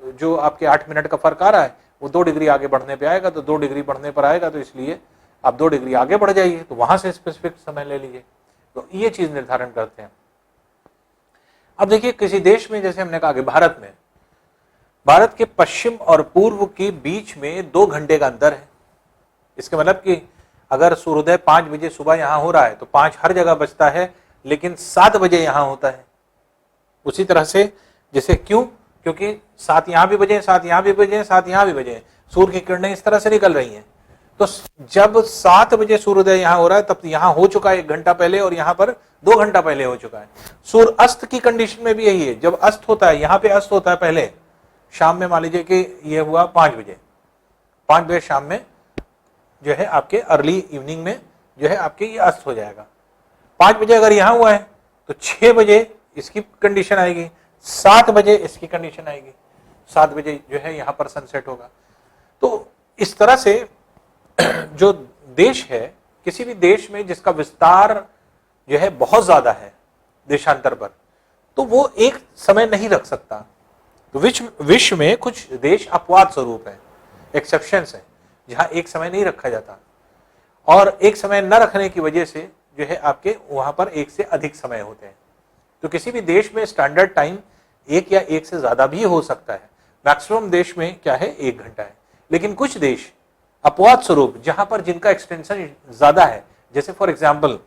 जो आपके 8 मिनट का फर्क आ रहा है वो 2 डिग्री आगे बढ़ने पे आएगा, तो 2 डिग्री बढ़ने पर आएगा, तो इसलिए आप 2 डिग्री आगे बढ़ जाइए, तो वहां से स्पेसिफिक समय ले लीजिए। तो ये चीज निर्धारण करते हैं। अब देखिए किसी देश में जैसे हमने कहा कि भारत के पश्चिम और पूर्व के बीच में 2 घंटे का अंतर है। इसके मतलब कि अगर सूर्योदय 5 बजे सुबह यहां हो रहा है तो 5 हर जगह बजता है, लेकिन 7 बजे यहां होता है। उसी तरह से जैसे क्योंकि 7 यहां भी बजे, 7 यहां भी बजे, 7 यहां भी बजे, सूर्य की किरणें इस तरह से निकल रही हैं। तो जब 7 बजे सूर्योदय यहां हो रहा है तब यहां हो चुका है 1 घंटा पहले और यहां पर 2 घंटा पहले हो चुका है। सूर्य अस्त की कंडीशन में भी यही है। जब अस्त होता है, यहां पे अस्त होता है पहले शाम में, मान लीजिए कि ये हुआ 5 बजे शाम में जो है आपके अर्ली इवनिंग में जो है आपके ये अस्त हो जाएगा। 5 बजे अगर यहां हुआ है तो 6 बजे इसकी कंडीशन आएगी, 7 बजे इसकी कंडीशन आएगी, 7 बजे जो है यहां पर सनसेट होगा। तो इस तरह से जो देश है, किसी भी देश में जिसका विस्तार जो है बहुत ज्यादा है देशांतर पर, तो वो एक समय नहीं रख सकता। तो विश्व में कुछ देश अपवाद स्वरूप है, एक्सेप्शंस है, जहां एक समय नहीं रखा जाता, और एक समय न रखने की वजह से जो है आपके वहां पर एक से अधिक समय होते हैं। तो किसी भी देश में स्टैंडर्ड टाइम 1 या 1 से ज्यादा भी हो सकता है। मैक्सिमम देश में क्या है 1 घंटा है, लेकिन कुछ देश अपवाद स्वरूप जहां पर जिनका एक्सटेंशन ज्यादा है, जैसे फॉर एग्जांपल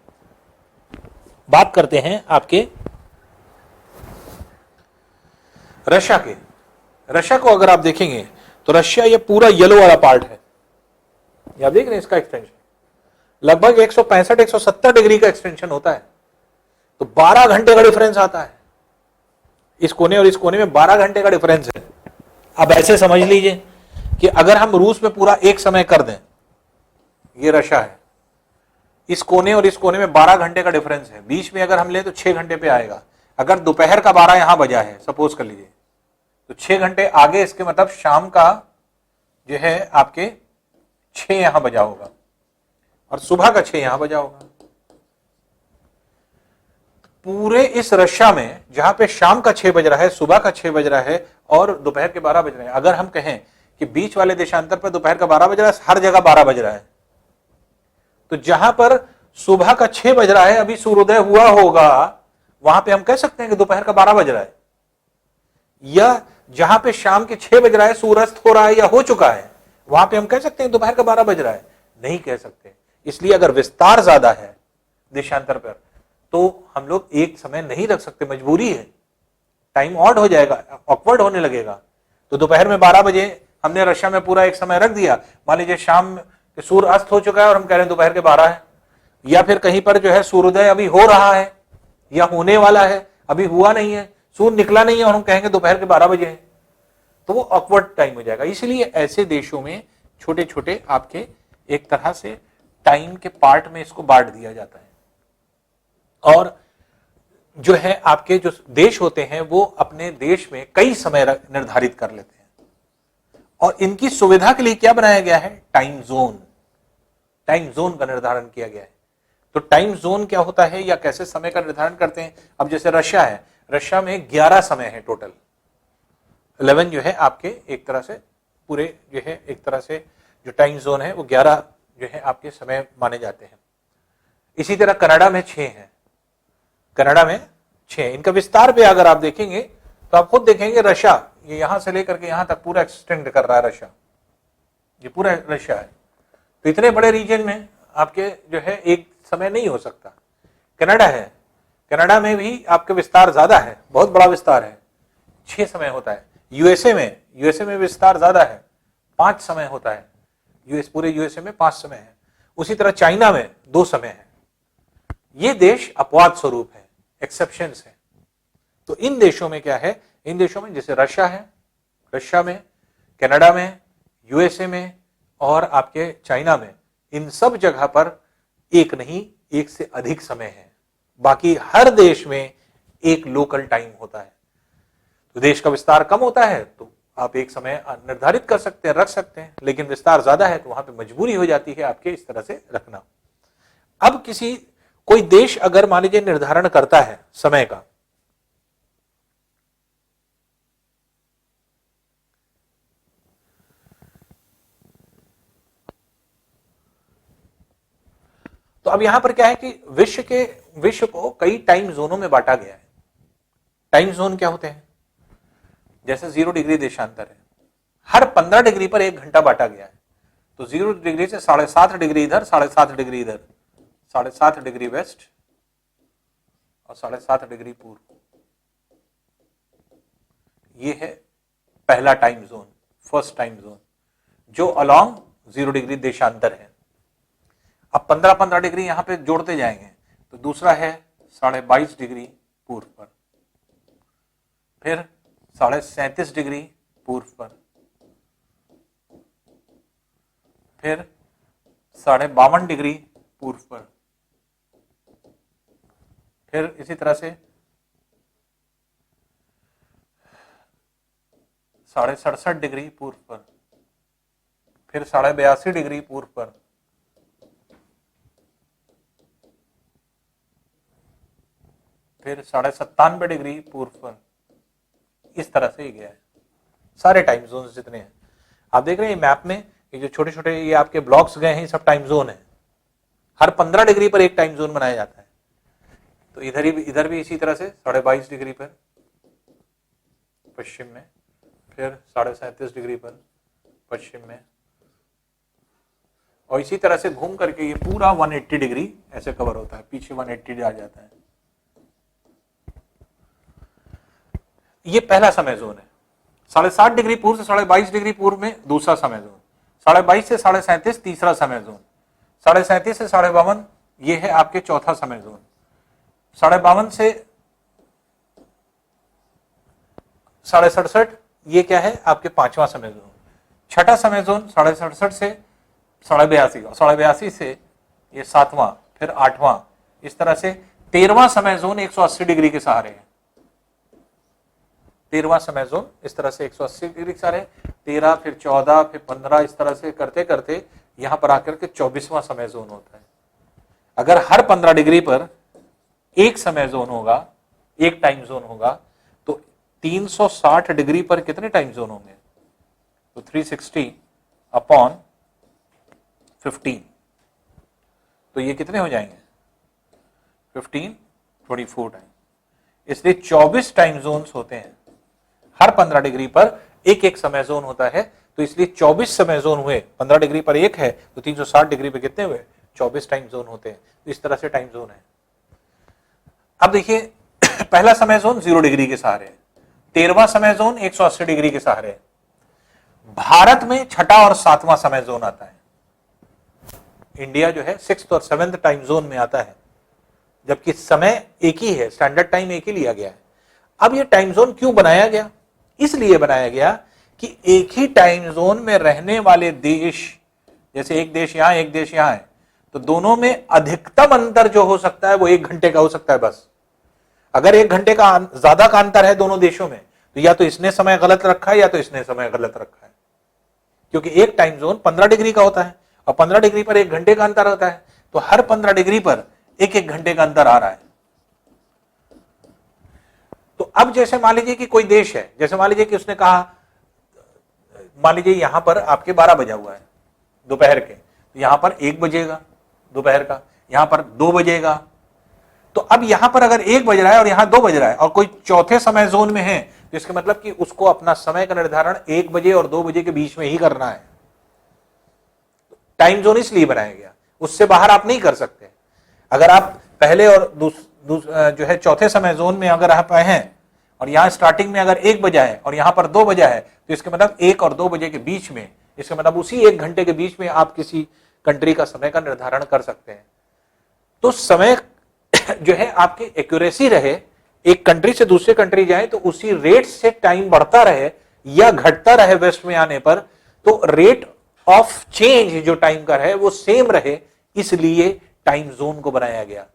बात करते हैं आपके रशिया को अगर आप देखेंगे तो रशिया ये पूरा येलो वाला पार्ट है, आप देख रहे हैं इसका एक्सटेंशन लगभग 165-170 डिग्री का एक्सटेंशन होता है। तो 12 घंटे का डिफरेंस आता है, इस कोने और इस कोने में 12 घंटे का डिफरेंस है। अब ऐसे समझ लीजिए कि अगर हम रूस में पूरा एक समय कर दें, ये रशिया है, इस कोने और इस कोने में 12 घंटे का डिफरेंस है, बीच में अगर हम ले तो 6 घंटे पे आएगा। अगर दोपहर का 12 यहां बजा है सपोज कर लीजिए, तो 6 घंटे आगे, इसके मतलब शाम का जो है आपके 6 यहां बजा होगा और सुबह का 6 यहां बजा होगा। पूरे इस रशिया में जहां पे शाम का 6 बज रहा है, सुबह का 6 बज रहा है और दोपहर के 12 बज रहे हैं, अगर हम कहें कि बीच वाले देशांतर पर दोपहर का 12 बज रहा है, हर जगह 12 बज रहा है, तो जहां पर सुबह का 6 बज रहा है, अभी सूर्योदय हुआ होगा, वहां पे हम कह सकते हैं कि दोपहर का 12 बज रहा है। या जहां पे शाम के 6 बज रहा है, सूर्यास्त हो रहा है या हो चुका है, वहां पे हम कह सकते हैं दोपहर का 12 बज रहा है? नहीं कह सकते। इसलिए अगर विस्तार ज्यादा है देशांतर पर तो हम लोग एक समय नहीं रख सकते, मजबूरी है, टाइम ऑड हो जाएगा, ऑकवर्ड होने लगेगा। तो दोपहर में 12 बजे हमने रशिया में पूरा एक समय रख दिया, मान लीजिए शाम सूर्य अस्त हो चुका है और हम कह रहे हैं दोपहर के 12 है, या फिर कहीं पर जो है सूर्योदय अभी हो रहा है या होने वाला है, अभी हुआ नहीं है, सूर्य निकला नहीं है और हम कहेंगे दोपहर के 12 बजे है, तो वो ऑकवर्ड टाइम हो जाएगा। इसलिए ऐसे देशों में छोटे छोटे आपके एक तरह से टाइम के पार्ट में इसको बांट दिया जाता है, और जो है आपके जो देश होते हैं वो अपने देश में कई समय निर्धारित कर लेते हैं, और इनकी सुविधा के लिए क्या बनाया गया है? टाइम जोन का निर्धारण किया गया है। तो टाइम जोन क्या होता है या कैसे समय का निर्धारण करते हैं? अब जैसे रशिया है, रशिया में 11 समय है टोटल, 11 जो है आपके एक तरह से पूरे जो है एक तरह से जो टाइम जोन है वो 11 जो है आपके समय माने जाते हैं। इसी तरह कनाडा में 6 हैं, कनाडा में 6। इनका विस्तार पे अगर आप देखेंगे तो आप खुद देखेंगे रशिया, ये यहां से लेकर के यहां तक पूरा एक्सटेंड कर रहा है रशिया, ये पूरा रशिया है। तो इतने बड़े रीजन में आपके जो है एक समय नहीं हो सकता। कनाडा है, कनाडा में भी आपके विस्तार ज्यादा है, बहुत बड़ा विस्तार है, 6 समय होता है। यूएसए में विस्तार ज्यादा है, 5 समय होता है। पूरे यूएसए में 5 समय है। उसी तरह चाइना में 2 समय है। ये देश अपवाद स्वरूप है, एक्सेप्शंस है। तो इन देशों में क्या है, इन देशों में जैसे रशिया है, रशिया में, कनाडा में, यूएसए में और आपके चाइना में, इन सब जगह पर एक नहीं, एक से अधिक समय है। बाकी हर देश में एक लोकल टाइम होता है। तो देश का विस्तार कम होता है तो आप एक समय निर्धारित कर सकते हैं, रख सकते हैं, लेकिन विस्तार ज्यादा है तो वहां पे मजबूरी हो जाती है आपके इस तरह से रखना। अब कोई देश अगर मान लीजिए निर्धारण करता है समय का, तो अब यहां पर क्या है कि विश्व को कई टाइम जोनों में बांटा गया है। टाइम जोन क्या होते हैं, जैसे 0 डिग्री देशांतर है, हर 15 डिग्री पर 1 घंटा बांटा गया है। तो 0 डिग्री से 7.5 डिग्री इधर, 7.5 डिग्री इधर, 7.5 डिग्री वेस्ट और 7.5 डिग्री पूर्व, ये है पहला time zone, first time zone, जो अलोंग 0 डिग्री देशांतर है। अब 15-15 डिग्री यहां पे जोड़ते जाएंगे तो दूसरा है 22.5 डिग्री पूर्व पर, फिर 37.5 डिग्री पूर्व पर, फिर 52.5 डिग्री पूर्व पर, फिर इसी तरह से 67.5 डिग्री पूर्व पर, फिर 82.5 डिग्री पूर्व पर, फिर 97.5 डिग्री पूर्व पर। इस तरह से ही गया है सारे टाइम जोन जितने हैं। आप देख रहे हैं मैप में ये जो छोटे छोटे ये आपके ब्लॉक्स गए हैं, ये सब टाइम जोन है। हर 15 डिग्री पर एक टाइम जोन बनाया जाता है। तो इधर भी इसी तरह से 22.5 डिग्री पर पश्चिम में, फिर 37.5 डिग्री पर पश्चिम में, और इसी तरह से घूम करके ये पूरा 180 डिग्री ऐसे कवर होता है, पीछे 180 आ जाता है। ये पहला समय जोन है। 7.5 डिग्री पूर्व से 22.5 डिग्री पूर्व में दूसरा समय जोन, 22.5 से 37.5 तीसरा समय जोन, 37.5 से 52 ये है आपके चौथा समय जोन, 52 से 67.5 ये क्या है आपके पांचवा समय जोन, छठा समय जोन 67.5 से 82.5 और 82.5 से ये सातवां, फिर आठवां, इस तरह से 13वां समय जोन 180 डिग्री के सहारे है। 13वां समय जोन इस तरह से 180 डिग्री के सहारे, 13 फिर 14 फिर 15 इस तरह से करते करते यहां पर आकर के 24वां समय जोन होता है। अगर हर 15 डिग्री पर एक समय जोन होगा, एक टाइम जोन होगा, तो 360 डिग्री पर कितने टाइम जोन होंगे? तो 360 अपॉन 15, तो ये कितने हो जाएंगे? 15 24 टाइम। इसलिए 24 टाइम जोन्स होते हैं। हर 15 डिग्री पर एक एक समय जोन होता है, तो इसलिए 24 समय जोन हुए। 15 डिग्री पर एक है तो 360 डिग्री पे कितने हुए? 24 टाइम जोन होते हैं। तो इस तरह से टाइम जोन है। अब देखिए पहला समय जोन 0 डिग्री के सहारे, 13वां समय जोन 180 डिग्री के सहारे। भारत में छठा और सातवां समय जोन आता है। इंडिया जो है 6th और 7th टाइम जोन में आता है, जबकि समय एक ही है, स्टैंडर्ड टाइम एक ही लिया गया है। अब ये टाइम जोन क्यों बनाया गया? इसलिए बनाया गया कि एक ही टाइम जोन में रहने वाले देश, जैसे एक देश यहां एक देश यहां है, तो दोनों में अधिकतम अंतर जो हो सकता है वो 1 घंटे का हो सकता है बस। अगर 1 घंटे का ज्यादा का अंतर है दोनों देशों में, तो या तो इसने समय गलत रखा है या तो इसने समय गलत रखा है, क्योंकि एक टाइम जोन 15 डिग्री का होता है और 15 डिग्री पर 1 घंटे का अंतर होता है, तो हर 15 डिग्री पर एक एक घंटे का अंतर आ रहा है। तो अब जैसे मान लीजिए कि कोई देश है, जैसे मान लीजिए कि उसने कहा, मान लीजिए यहां पर आपके 12 बजा हुआ है, दोपहर के, तो यहां पर 1 बजेगा दोपहर का, यहां पर 2 बजेगा। तो अब यहां पर अगर 1 बज रहा है और यहां 2 बज रहा है और कोई चौथे समय जोन में है, तो इसका मतलब कि उसको अपना समय का निर्धारण 1 बजे और 2 बजे के बीच में ही करना है। टाइम जोन इसलिए बनाया गया, उससे बाहर आप नहीं कर सकते। अगर आप पहले और जो है चौथे समय जोन में अगर आप हैं और यहां स्टार्टिंग में अगर 1 बजा है और यहां पर 2 बजा है, तो इसका मतलब 1 और 2 बजे के बीच में, इसका मतलब उसी 1 घंटे के बीच में आप किसी कंट्री का समय का निर्धारण कर सकते हैं। तो समय जो है आपकी एक्यूरेसी रहे, एक कंट्री से दूसरे कंट्री जाए तो उसी रेट से टाइम बढ़ता रहे या घटता रहे वेस्ट में आने पर, तो रेट ऑफ चेंज जो टाइम का है वो सेम रहे, इसलिए टाइम जोन को बनाया गया।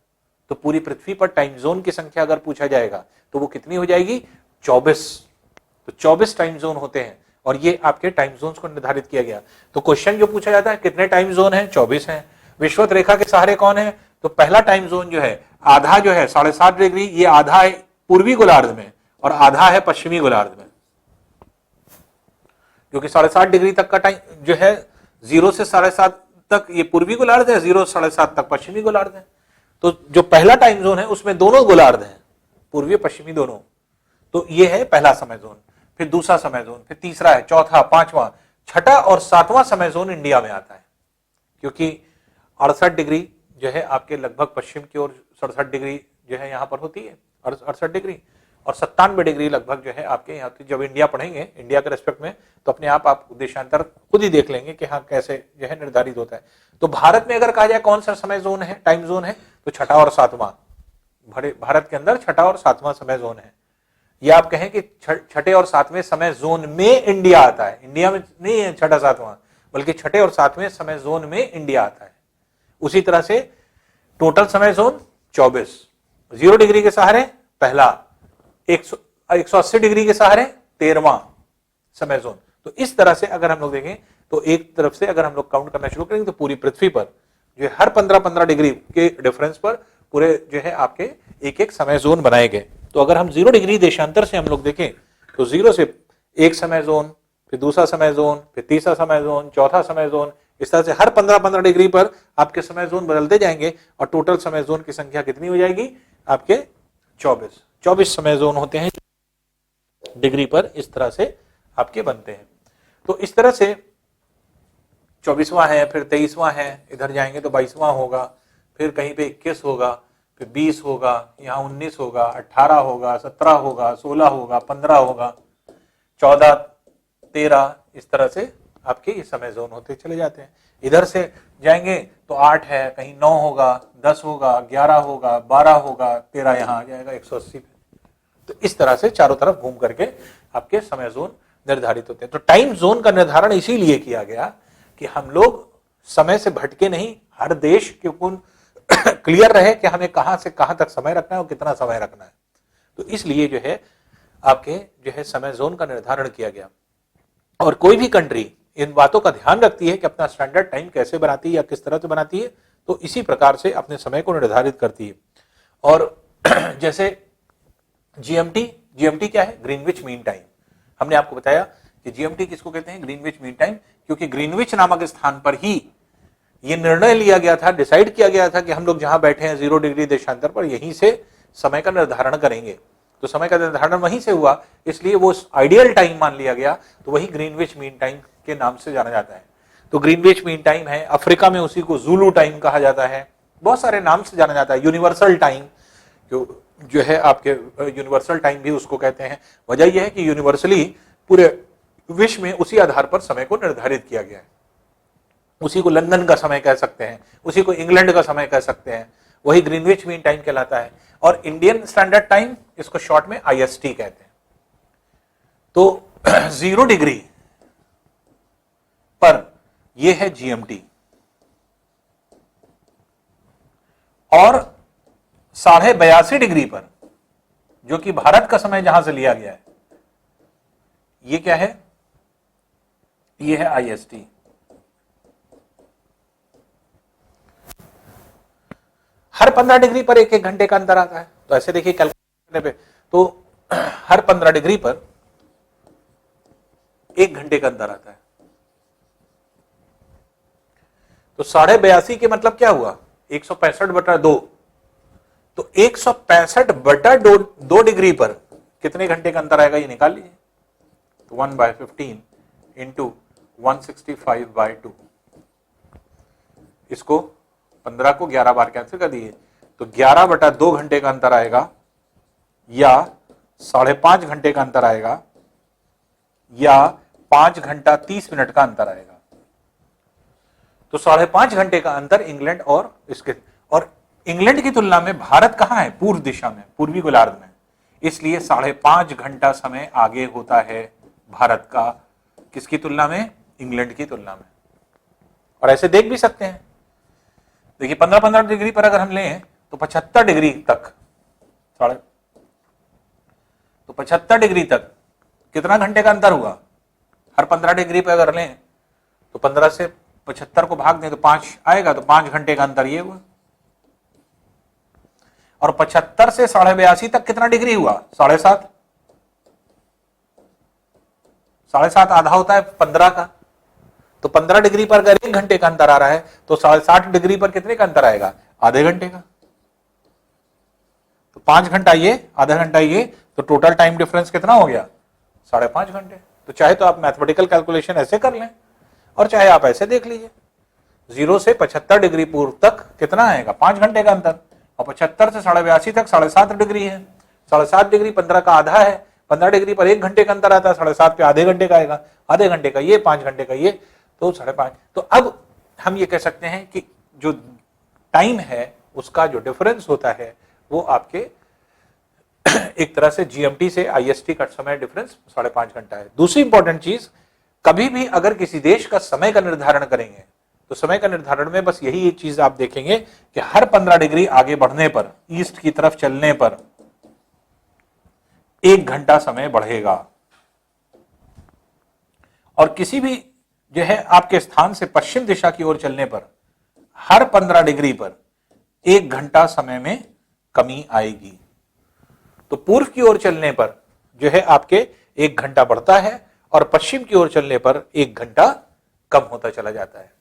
तो पूरी पृथ्वी पर टाइम जोन की संख्या अगर पूछा जाएगा तो वो कितनी हो जाएगी? 24। तो 24 टाइम जोन होते हैं और ये आपके टाइम जोन्स को निर्धारित किया गया। तो क्वेश्चन जो पूछा जाता है कितने टाइम जोन है? 24 है। विषुवत रेखा के सहारे कौन है? तो पहला टाइम जोन जो है आधा जो है 7.5 डिग्री, ये आधा है पूर्वी गोलार्ध में और आधा है पश्चिमी गोलार्ध में, क्योंकि 7.5 डिग्री तक का टाइम जो है 0 से 7.5 तक ये पूर्वी गोलार्ध है, 0 से 7.5 तक पश्चिमी गोलार्ध है। तो जो पहला टाइम जोन है उसमें दोनों गोलार्ध हैं, पूर्वी पश्चिमी दोनों। तो ये है पहला समय जोन, फिर दूसरा समय जोन, फिर तीसरा है, चौथा, पांचवा, छठा और सातवां समय जोन इंडिया में आता है, क्योंकि 68 डिग्री जो है आपके लगभग पश्चिम की ओर 67 डिग्री जो है यहां पर होती है, 68 डिग्री और 97 डिग्री लगभग जो है आपके यहाँ की। जब इंडिया पढ़ेंगे इंडिया के रेस्पेक्ट में तो अपने आप देशांतर खुद ही देख लेंगे कि हाँ कैसे जो है निर्धारित होता है। तो भारत में अगर कहा जाए कौन सा समय जोन है, टाइम जोन है, तो छठा और सातवां, भारत के अंदर छठा और सातवां समय जोन है। या आप कहें कि छठे और सातवें समय जोन में इंडिया आता है, इंडिया में नहीं है छठा सातवां, बल्कि छठे और सातवें समय जोन में इंडिया आता है। उसी तरह से टोटल समय जोन 24, 0 डिग्री के सहारे पहला, 180 डिग्री के सहारे 13वां समय जोन। तो इस तरह से अगर हम लोग देखें तो एक तरफ से अगर हम लोग काउंट करना शुरू करेंगे तो पूरी पृथ्वी पर जो हर 15-15 डिग्री के डिफरेंस पर पूरे जो है आपके एक एक समय जोन बनाए गए। तो अगर हम 0 डिग्री देशांतर से हम लोग देखें तो 0 से एक समय जोन, फिर दूसरा समय जोन, फिर तीसरा समय जोन, चौथा समय जोन, इस तरह से हर 15-15 डिग्री पर आपके समय जोन बदलते जाएंगे और टोटल समय जोन की संख्या कितनी हो जाएगी आपके? 24 समय जोन होते हैं डिग्री पर, इस तरह से आपके बनते हैं। तो इस तरह से 24वां है, फिर 23वां है, इधर जाएंगे तो 22वां होगा, फिर कहीं पे 21 होगा, फिर 20 होगा, यहाँ 19 होगा, 18 होगा, 17 होगा, 16 होगा, 15 होगा, 14, 13, इस तरह से आपके ये समय जोन होते चले जाते हैं। इधर से जाएंगे तो 8 है, कहीं 9 होगा, 10 होगा, 11 होगा, 12 होगा, 13 यहाँ आ जाएगा 180 पे। तो इस तरह से चारों तरफ घूम करके आपके समय जोन निर्धारित होते हैं। तो टाइम जोन का निर्धारण इसीलिए किया गया कि हम लोग समय से भटके नहीं, हर देश के क्लियर रहे कि हमें कहां से कहां तक समय रखना है और कितना समय रखना है। तो इसलिए जो है आपके जो है समय जोन का निर्धारण किया गया। और कोई भी कंट्री इन बातों का ध्यान रखती है कि अपना स्टैंडर्ड टाइम कैसे बनाती है या किस तरह से बनाती है, तो इसी प्रकार से अपने समय को निर्धारित करती है। और जैसे जीएमटी क्या है? Greenwich mean time. हमने आपको बताया कि जीएमटी किसको कहते हैं? ग्रीनविच मीन टाइम, क्योंकि ग्रीनविच नामक स्थान पर ही यह निर्णय लिया गया था, डिसाइड किया गया था कि हम लोग जहां बैठे हैं 0 डिग्री देशांतर पर, यहीं से समय का निर्धारण करेंगे। तो समय का निर्धारण वहीं से हुआ, इसलिए वो आइडियल टाइम मान लिया गया, तो वही ग्रीनविच मीन टाइम के नाम से जाना जाता है। तो ग्रीनविच मीन टाइम है, अफ्रीका में उसी को ज़ुलू टाइम कहा जाता है, बहुत सारे नाम से जाना जाता है। यूनिवर्सल टाइम जो है आपके यूनिवर्सल टाइम भी उसको कहते हैं। वजह यह है कि यूनिवर्सली पूरे विश्व में उसी आधार पर समय को निर्धारित किया गया है। उसी को लंदन का समय कह सकते हैं, उसी को इंग्लैंड का समय कह सकते हैं, वही ग्रीनविच मीन टाइम कहलाता है। और इंडियन स्टैंडर्ड टाइम, इसको शॉर्ट में आईएसटी कहते हैं। तो 0 डिग्री पर यह है जीएमटी और 82.5 डिग्री पर जो कि भारत का समय जहां से लिया गया है, ये क्या है? ये है आईएसटी। हर 15 डिग्री पर एक घंटे का अंतर आता है। तो ऐसे देखिए कैलकुलेट करने पे, तो हर 15 डिग्री पर 1 घंटे का अंतर आता है। तो 82.5 के मतलब क्या हुआ, 165/2। तो 165/2 डिग्री पर कितने घंटे का अंतर आएगा ये निकाल लीजिए। तो 1/15 इंटू 165/2, इसको 15 को 11 बार कैंसिल कर दिए, तो 11/2 घंटे का अंतर आएगा, या 5.5 घंटे का अंतर आएगा, या 5 घंटा 30 मिनट का अंतर आएगा। तो 5.5 घंटे का अंतर इंग्लैंड और इसके, और इंग्लैंड की तुलना में भारत कहां है, पूर्व दिशा में, पूर्वी गोलार्ध में, इसलिए 5.5 घंटा समय आगे होता है भारत का, किसकी तुलना में, इंग्लैंड की तुलना में। और ऐसे देख भी सकते हैं, देखिए 15-15 डिग्री पर अगर हम लें तो 75 डिग्री तक, तो 75 डिग्री तक कितना घंटे का अंतर हुआ, हर 15 डिग्री पर अगर लें तो 15 से 75 को भाग दें तो 5 आएगा, तो 5 घंटे का अंतर ये हुआ। और 75 से 82.5 तक कितना डिग्री हुआ, 7.5। 7.5 आधा होता है 15 का, तो 15 डिग्री पर अगर 1 घंटे का अंतर आ रहा है तो 60 डिग्री पर कितने का अंतर आएगा, आधे घंटे का। तो 5 घंटा ये, आधा घंटा ये, तो टोटल टाइम डिफरेंस कितना हो गया, 5.5 घंटे। तो चाहे तो आप मैथमेटिकल कैलकुलेशन ऐसे कर लें और चाहे आप ऐसे देख लीजिए, 0 से 75 डिग्री पूर्व तक कितना आएगा, 5 घंटे का अंतर, और 75 से 82.5 तक 7.5 डिग्री है, 7.5 डिग्री 15 का आधा है, 15 डिग्री पर 1 घंटे का अंतर आता है, 7.5 पे आधे घंटे का आएगा, आधे घंटे का ये, 5 घंटे का ये, तो 5.5। तो अब हम ये कह सकते हैं कि जो टाइम है उसका जो डिफरेंस होता है वो आपके एक तरह से जीएमटी से आईएसटी का समय डिफरेंस 5.5 घंटा है। दूसरी इंपॉर्टेंट चीज, कभी भी अगर किसी देश का समय का निर्धारण करेंगे तो समय का निर्धारण में बस यही एक चीज आप देखेंगे कि हर 15 डिग्री आगे बढ़ने पर, ईस्ट की तरफ चलने पर 1 घंटा समय बढ़ेगा, और किसी भी जो है आपके स्थान से पश्चिम दिशा की ओर चलने पर हर 15 डिग्री पर 1 घंटा समय में कमी आएगी। तो पूर्व की ओर चलने पर जो है आपके 1 घंटा बढ़ता है, और पश्चिम की ओर चलने पर 1 घंटा कम होता चला जाता है।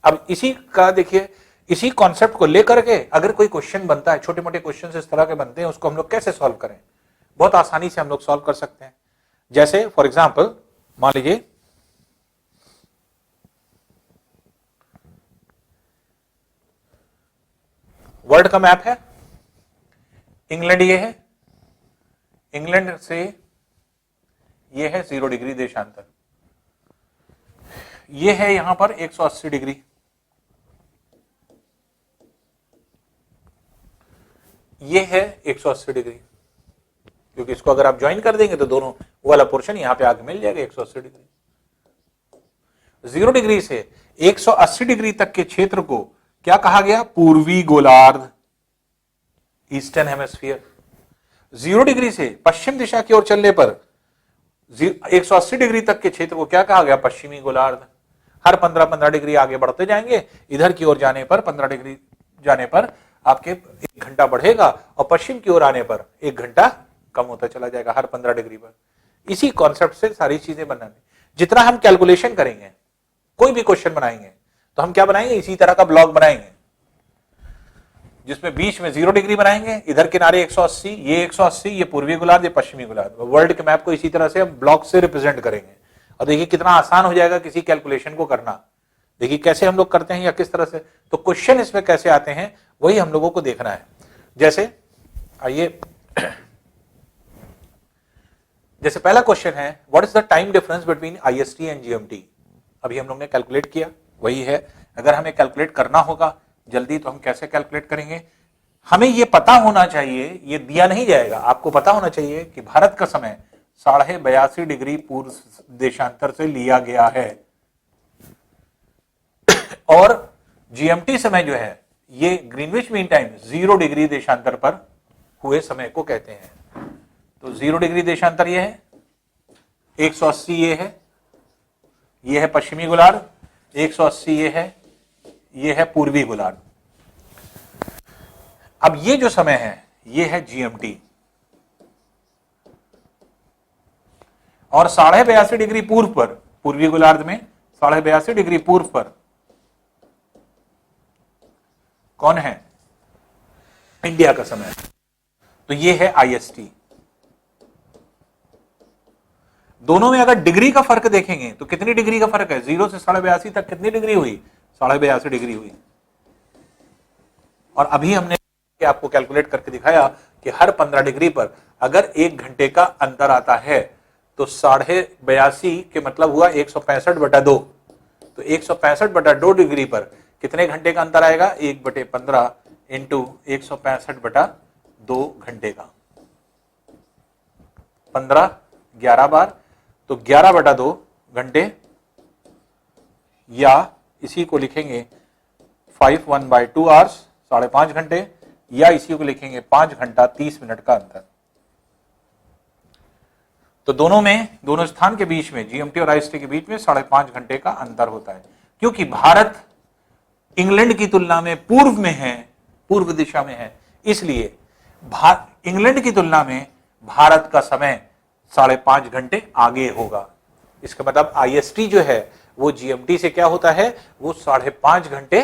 अब इसी का देखिए, इसी कॉन्सेप्ट को लेकर के अगर कोई क्वेश्चन बनता है, छोटे मोटे क्वेश्चन इस तरह के बनते हैं, उसको हम लोग कैसे सॉल्व करें, बहुत आसानी से हम लोग सॉल्व कर सकते हैं। जैसे फॉर एग्जांपल मान लीजिए वर्ल्ड का मैप है, इंग्लैंड ये है, इंग्लैंड से ये है 0 डिग्री देशांतर, ये है यहां पर 180 डिग्री, ये है 180 डिग्री, क्योंकि इसको अगर आप ज्वाइन कर देंगे तो दोनों वाला पोर्शन यहां पे आगे मिल जाएगा 180 डिग्री। 0 डिग्री से 180 डिग्री तक के क्षेत्र को क्या कहा गया, पूर्वी गोलार्ध, ईस्टर्न हेमिस्फीयर। 0 डिग्री से पश्चिम दिशा की ओर चलने पर 180 डिग्री तक के क्षेत्र को क्या कहा गया, पश्चिमी गोलार्ध। हर 15-15 डिग्री आगे बढ़ते जाएंगे, इधर की ओर जाने पर 15 डिग्री जाने पर आपके 1 घंटा बढ़ेगा, और पश्चिम की ओर आने पर 1 घंटा कम होता चला जाएगा हर 15 डिग्री पर। इसी कॉन्सेप्ट से सारी चीजें बनानी। जितना हम कैलकुलेशन करेंगे, कोई भी क्वेश्चन बनाएंगे तो हम क्या बनाएंगे, इसी तरह का ब्लॉक बनाएंगे, जिसमें बीच में 0 डिग्री बनाएंगे, इधर किनारे 180, ये 180, ये पूर्वी गोलार्ध, ये पश्चिमी गोलार्ध। वर्ल्ड के मैप को इसी तरह से हम ब्लॉक से रिप्रेजेंट करेंगे, और देखिए कितना आसान हो जाएगा किसी कैलकुलेशन को करना। देखिए कैसे हम लोग करते हैं या किस तरह से, तो क्वेश्चन इसमें कैसे आते हैं वही हम लोगों को देखना है। जैसे आइए, जैसे पहला क्वेश्चन है, what is the time difference between IST and GMT. अभी हम लोग ने कैलकुलेट किया, वही है। अगर हमें कैलकुलेट करना होगा जल्दी तो हम कैसे कैलकुलेट करेंगे, हमें यह पता होना चाहिए, ये दिया नहीं जाएगा, आपको पता होना चाहिए कि भारत का समय 82.5 डिग्री पूर्व देशांतर से लिया गया है, और जीएमटी समय जो है ये ग्रीनविच मीन टाइम 0 डिग्री देशांतर पर हुए समय को कहते हैं। तो 0 डिग्री देशांतर ये है, 180 ये है पश्चिमी गोलार्ध, 180 ये है पूर्वी गोलार्ध। अब ये जो समय है ये है जीएमटी, और 82.5 डिग्री पूर्व पर, पूर्वी गोलार्ध में 82.5 डिग्री पूर्व पर कौन है? इंडिया का समय। तो ये है IST। दोनों में अगर डिग्री का फर्क देखेंगे तो कितनी डिग्री का फर्क है? 0 से 82.5 तक कितनी डिग्री हुई? 82.5 डिग्री हुई। और अभी हमने आपको कैलकुलेट करके दिखाया कि हर 15 डिग्री पर अगर 1 घंटे का अंतर आता है तो 82.5 के मतलब हुआ 165/2। तो 165/2 डिग्री पर कितने घंटे का अंतर आएगा? 1/15 इंटू 165/2 घंटे का। 15 11 बार, तो 11/2 घंटे, या इसी को लिखेंगे 5/2 आवर्स, 5.5 घंटे, या इसी को लिखेंगे 5 घंटा 30 मिनट का अंतर। तो दोनों स्थान के बीच में, GMT और IST के बीच में 5.5 घंटे का अंतर होता है। क्योंकि भारत इंग्लैंड की तुलना में पूर्व में है, पूर्व दिशा में है, इसलिए इंग्लैंड की तुलना में भारत का समय 5.5 घंटे आगे होगा। इसका मतलब IST जो है वो GMT से क्या होता है? वो 5.5 घंटे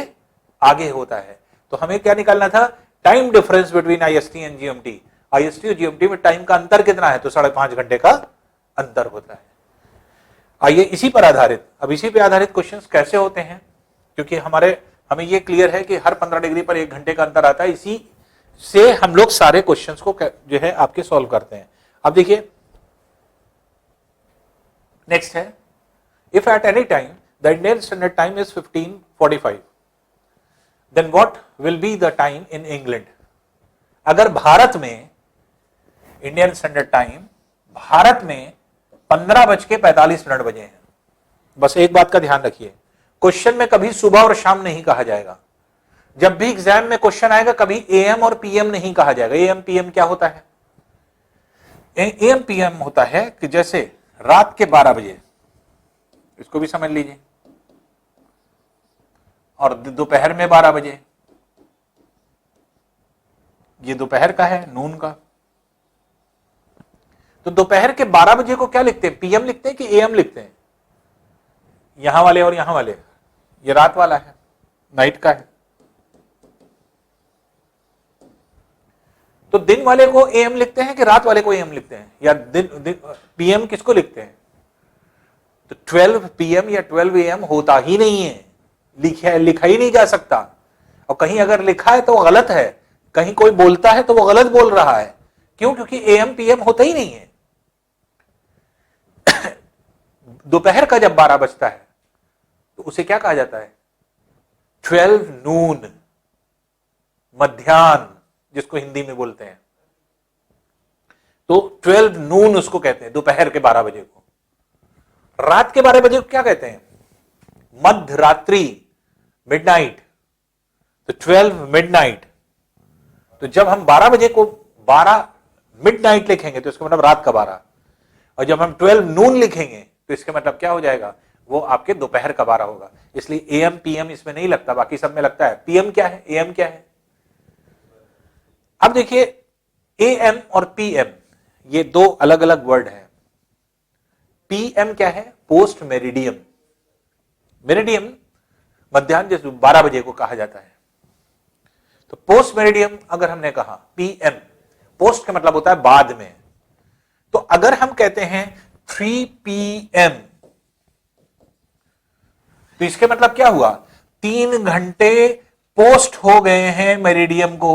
आगे होता है। तो हमें क्या निकालना था? Time difference between IST and GMT। IST और GMT में टाइम का अंतर कितना है? तो 5.5 घंटे का अंतर होता है। आइए इसी पर आधारित, अब इसी पे आधारित क्वेश्चंस कैसे होते हैं, क्योंकि हमें ये क्लियर है कि हर 15 डिग्री पर 1 घंटे का अंतर आता है। इसी से हम लोग सारे क्वेश्चंस को जो है आपके सॉल्व करते हैं। अब देखिए नेक्स्ट है, if at any time the Indian standard time is 15:45, then what will be the time in England. अगर भारत में इंडियन स्टैंडर्ड टाइम भारत में 15:45 बजे हैं। बस एक बात का ध्यान रखिए, क्वेश्चन में कभी सुबह और शाम नहीं कहा जाएगा। जब भी एग्जाम में क्वेश्चन आएगा कभी AM और PM नहीं कहा जाएगा। AM PM क्या होता है? AM PM होता है कि जैसे रात के 12 बजे, इसको भी समझ लीजिए, और दोपहर में 12 बजे, ये दोपहर का है, नून का। तो दोपहर के 12 बजे को क्या लिखते हैं? PM लिखते हैं कि AM लिखते हैं? यहां वाले और यहां वाले, ये रात वाला है, नाइट का है। तो दिन वाले को AM लिखते हैं कि रात वाले को AM लिखते हैं? या दिन PM किसको लिखते हैं? तो 12 PM या 12 AM होता ही नहीं है, लिखा ही नहीं जा सकता। और कहीं अगर लिखा है तो वो गलत है, कहीं कोई बोलता है तो वो गलत बोल रहा है। क्यों? क्योंकि AM PM होता ही नहीं है। दोपहर का जब 12 बजता है तो उसे क्या कहा जाता है? 12 नून, मध्याह्न जिसको हिंदी में बोलते हैं। तो 12 नून उसको कहते हैं, दोपहर के 12 बजे को। रात के 12 बजे को क्या कहते हैं? मध्य रात्रि, मिडनाइट। तो 12 मिडनाइट। तो जब हम 12 बजे को 12 मिडनाइट लिखेंगे तो इसका मतलब रात का 12, और जब हम 12 नून लिखेंगे तो इसका मतलब क्या हो जाएगा? वो आपके दोपहर का 12 होगा। इसलिए AM PM इसमें नहीं लगता, बाकी सब में लगता है। PM क्या है? AM क्या है? अब देखिए AM और PM ये दो अलग अलग वर्ड हैं। PM क्या है? Post meridiem. मेरिडियम मध्याह्न, जैसे 12 बजे को कहा जाता है। तो पोस्ट मेरिडियम अगर हमने कहा, PM पोस्ट का मतलब होता है बाद में। तो अगर हम कहते हैं 3 PM, तो इसके मतलब क्या हुआ? 3 घंटे पोस्ट हो गए हैं मेरिडियम को।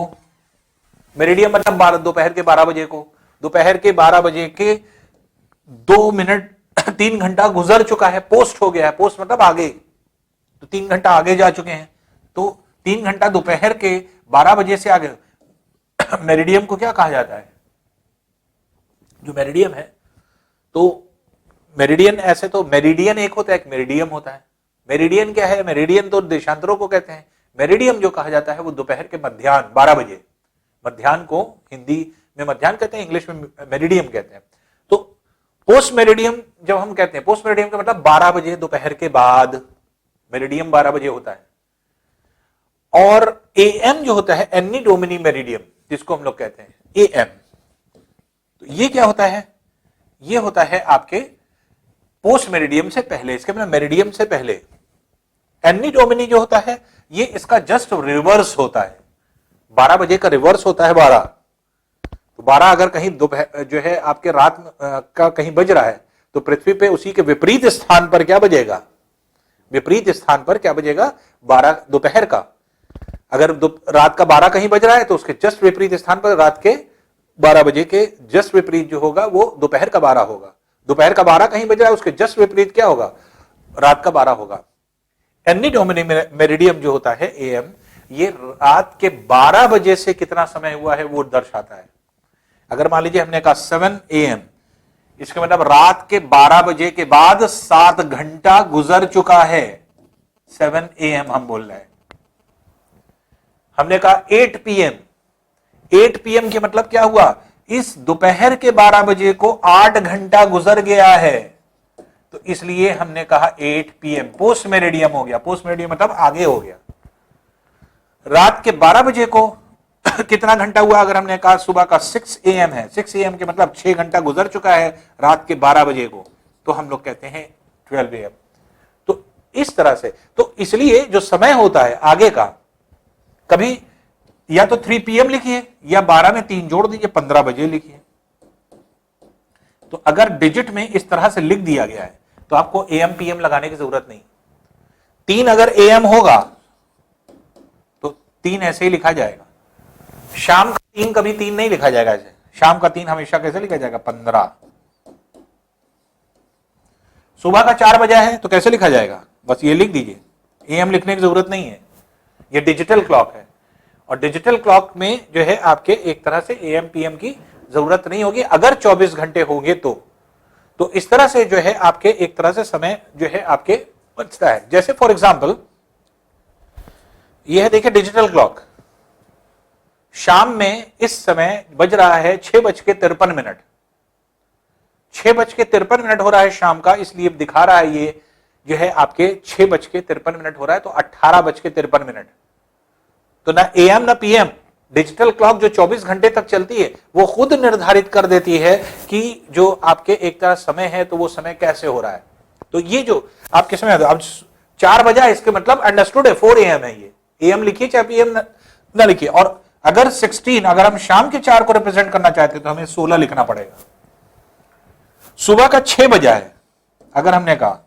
मेरिडियम मतलब दोपहर के 12 बजे को। दोपहर के 12 बजे के 2 मिनट 3 घंटा गुजर चुका है, पोस्ट हो गया है। पोस्ट मतलब आगे, तो 3 घंटा आगे जा चुके हैं। तो 3 घंटा दोपहर के 12 बजे से आगे। मेरिडियम को क्या कहा जाता है? जो मेरिडियम है, तो मेरिडियन ऐसे तो मेरिडियन एक होता है, एक मेरिडियम होता है। मेरिडियन क्या है? मेरिडियन तो देशांतरों को कहते हैं। मेरिडियम जो कहा जाता है वो दोपहर के मध्याह्न 12 बजे। मध्याह्न को हिंदी में मध्याह्न कहते हैं, इंग्लिश में मेरिडियम कहते हैं। तो पोस्ट मेरिडियम जब हम कहते हैं, पोस्ट मेरिडियम का मतलब 12 बजे दोपहर के बाद, मेरिडियम 12 बजे होता है। और AM जो होता है एनी डोमिनी मेरिडियम, जिसको हम लोग कहते हैं AM, तो ये क्या होता है? ये होता है आपके पोस्ट मेरिडियम से पहले। इसके मतलब मेरिडियम से पहले। एनी डोमिनी जो होता है ये इसका जस्ट रिवर्स होता है, 12 बजे का रिवर्स होता है 12। तो 12 अगर कहीं दोपहर जो है आपके रात का कहीं बज रहा है तो पृथ्वी पे उसी के विपरीत स्थान पर क्या बजेगा, विपरीत स्थान पर क्या बजेगा, 12 दोपहर का। अगर रात का 12 कहीं बज रहा है तो उसके जस्ट विपरीत स्थान पर रात के 12 बजे के जस्ट विपरीत जो होगा वो दोपहर का 12 होगा। दोपहर का 12 कहीं बज रहा है उसके जस्ट विपरीत क्या होगा, रात का 12 होगा। एनी डोमिनी मेरिडियम जो होता है एएम, ये रात के 12 बजे से कितना समय हुआ है वो दर्शाता है। अगर मान लीजिए हमने कहा 7 AM, इसका मतलब रात के 12 बजे के बाद 7 घंटा गुजर चुका है, 7 AM हम बोल रहे हैं। हमने कहा 8 PM, 8 PM के मतलब क्या हुआ, इस दोपहर के 12 बजे को 8 घंटा गुजर गया है, तो इसलिए हमने कहा 8 PM, पोस्ट मेरिडियम हो गया। पोस्ट मेरिडियम मतलब आगे हो गया। रात के 12 बजे को कितना घंटा हुआ, अगर हमने कहा सुबह का 6 AM है, 6 AM के मतलब 6 घंटा गुजर चुका है रात के 12 बजे को, तो हम लोग कहते हैं 12 AM। तो इस तरह से, तो इसलिए जो समय होता है आगे का, कभी या तो 3 PM लिखिए या 12 में 3 जोड़ दीजिए 15 बजे लिखिए। तो अगर डिजिट में इस तरह से लिख दिया गया है तो आपको AM PM लगाने की जरूरत नहीं। 3 अगर AM होगा तो 3 ऐसे ही लिखा जाएगा। शाम का 3 कभी 3 नहीं लिखा जाएगा ऐसे, शाम का 3 हमेशा कैसे लिखा जाएगा, 15। सुबह का 4 बजा है तो कैसे लिखा जाएगा, बस ये लिख दीजिए, AM लिखने की जरूरत नहीं है। ये डिजिटल क्लॉक है और डिजिटल क्लॉक में जो है आपके एक तरह से AM PM की जरूरत नहीं होगी अगर 24 घंटे होंगे तो इस तरह से जो है आपके एक तरह से समय जो है आपके बचता है। जैसे फॉर एग्जांपल यह है, देखिए डिजिटल क्लॉक, शाम में इस समय बज रहा है 6:53, 6:53 हो रहा है शाम का, इसलिए दिखा रहा है ये जो है आपके 6:53 हो रहा है, तो 18:53। तो ना AM ना PM, डिजिटल क्लॉक जो 24 घंटे तक चलती है वो खुद निर्धारित कर देती है कि जो आपके एक तरह समय है तो वो समय कैसे हो रहा है। तो ये जो आपके समय अब 4 बजा, इसके मतलब अंडरस्टूड है 4 AM है, ये AM लिखिए चाहे PM ना लिखिए। और अगर 16, अगर हम शाम के 4 को रिप्रेजेंट करना चाहते हैं तो हमें 16 लिखना पड़ेगा। सुबह का 6 बजा है अगर हमने कहा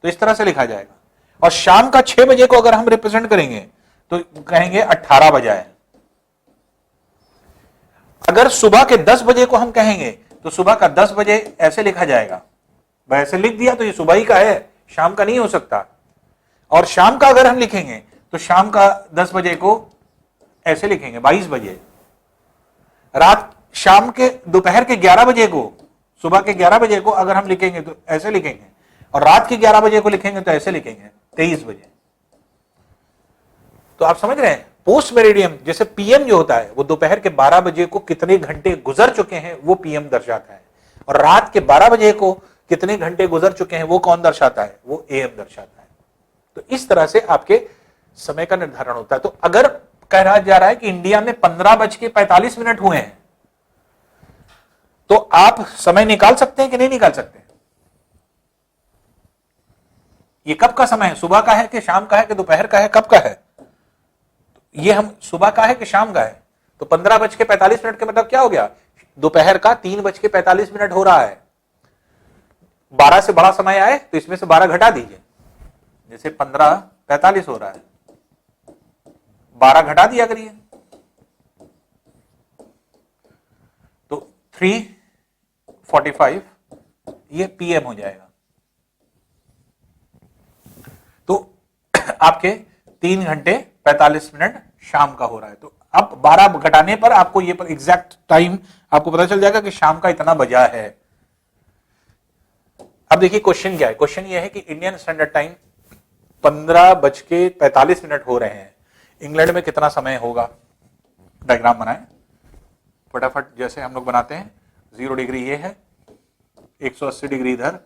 तो इस तरह से लिखा जाएगा, और शाम का 6 बजे को अगर हम रिप्रेजेंट करेंगे तो कहेंगे 18 बजा है। अगर सुबह के 10 बजे को हम कहेंगे तो सुबह का 10 बजे ऐसे लिखा जाएगा, वैसे लिख दिया तो ये सुबह ही का है, शाम का नहीं हो सकता। और शाम का अगर हम लिखेंगे तो शाम का 10 बजे को ऐसे लिखेंगे 22 बजे। रात शाम के दोपहर के 11 बजे को, सुबह के 11 बजे को अगर हम लिखेंगे तो ऐसे लिखेंगे, और रात के 11 बजे को लिखेंगे तो ऐसे लिखेंगे 23 बजे। तो आप समझ रहे हैं, पोस्ट मेरिडियम जैसे PM जो होता है वो दोपहर के 12 बजे को कितने घंटे गुजर चुके हैं वो PM दर्शाता है, और रात के 12 बजे को कितने घंटे गुजर चुके हैं वो कौन दर्शाता है, वो AM दर्शाता है। तो इस तरह से आपके समय का निर्धारण होता है। तो अगर कहा जा रहा है कि इंडिया में 15:45 हुए हैं तो आप समय निकाल सकते हैं कि नहीं निकाल सकते? ये कब का समय है, सुबह का है कि शाम का है कि दोपहर का है, कब का है? ये हम सुबह का है कि शाम का है? तो 15:45 के मतलब क्या हो गया, दोपहर का 3:45 हो रहा है। 12 से बड़ा समय आए तो इसमें से 12 घटा दीजिए, जैसे 15:45 हो रहा है, 12 घटा दिया करिए तो 3:45 ये PM हो जाएगा। तो आपके 3 घंटे 45 मिनट शाम का हो रहा है। तो अब 12 घटाने पर आपको ये एग्जैक्ट टाइम आपको पता चल जाएगा कि शाम का इतना बजा है। अब देखिए क्वेश्चन क्या है, क्वेश्चन ये है कि इंडियन स्टैंडर्ड टाइम 15:45 हो रहे हैं, इंग्लैंड में कितना समय होगा? डायग्राम बनाएं फटाफट, जैसे हम लोग बनाते हैं। 0 डिग्री ये है, 180 डिग्री इधर,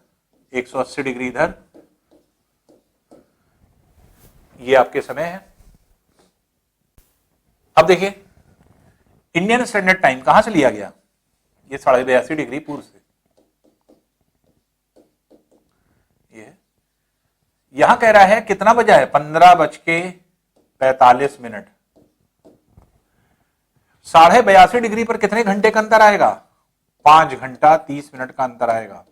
180 डिग्री इधर, ये आपके समय है। अब देखिए इंडियन स्टैंडर्ड टाइम कहां से लिया गया, ये 82.5 डिग्री पूर्व से, यहां कह रहा है कितना बजा है, 15:45। 82.5 पर कितने घंटे का अंतर आएगा, 5 घंटा 30 मिनट का अंतर आएगा।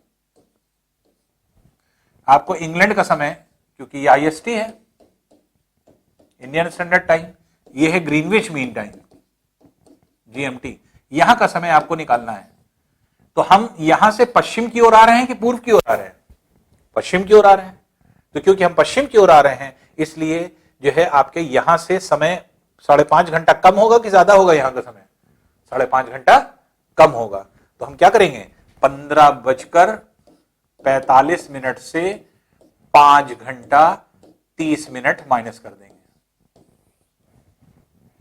आपको इंग्लैंड का समय, क्योंकि ये आईएसटी है, इंडियन स्टैंडर्ड टाइम, ये है ग्रीनविच मीन टाइम, जीएमटी, यहां का समय आपको निकालना है। तो हम यहां से पश्चिम की ओर आ रहे हैं कि पूर्व की ओर आ रहे हैं, पश्चिम की ओर आ रहे हैं। तो क्योंकि हम पश्चिम की ओर आ रहे हैं, इसलिए जो है आपके यहां से समय 5.5 घंटा कम होगा कि ज्यादा होगा, यहां का समय 5.5 घंटा कम होगा। तो हम क्या करेंगे, 15:45 से 5 घंटा 30 मिनट माइनस कर देंगे।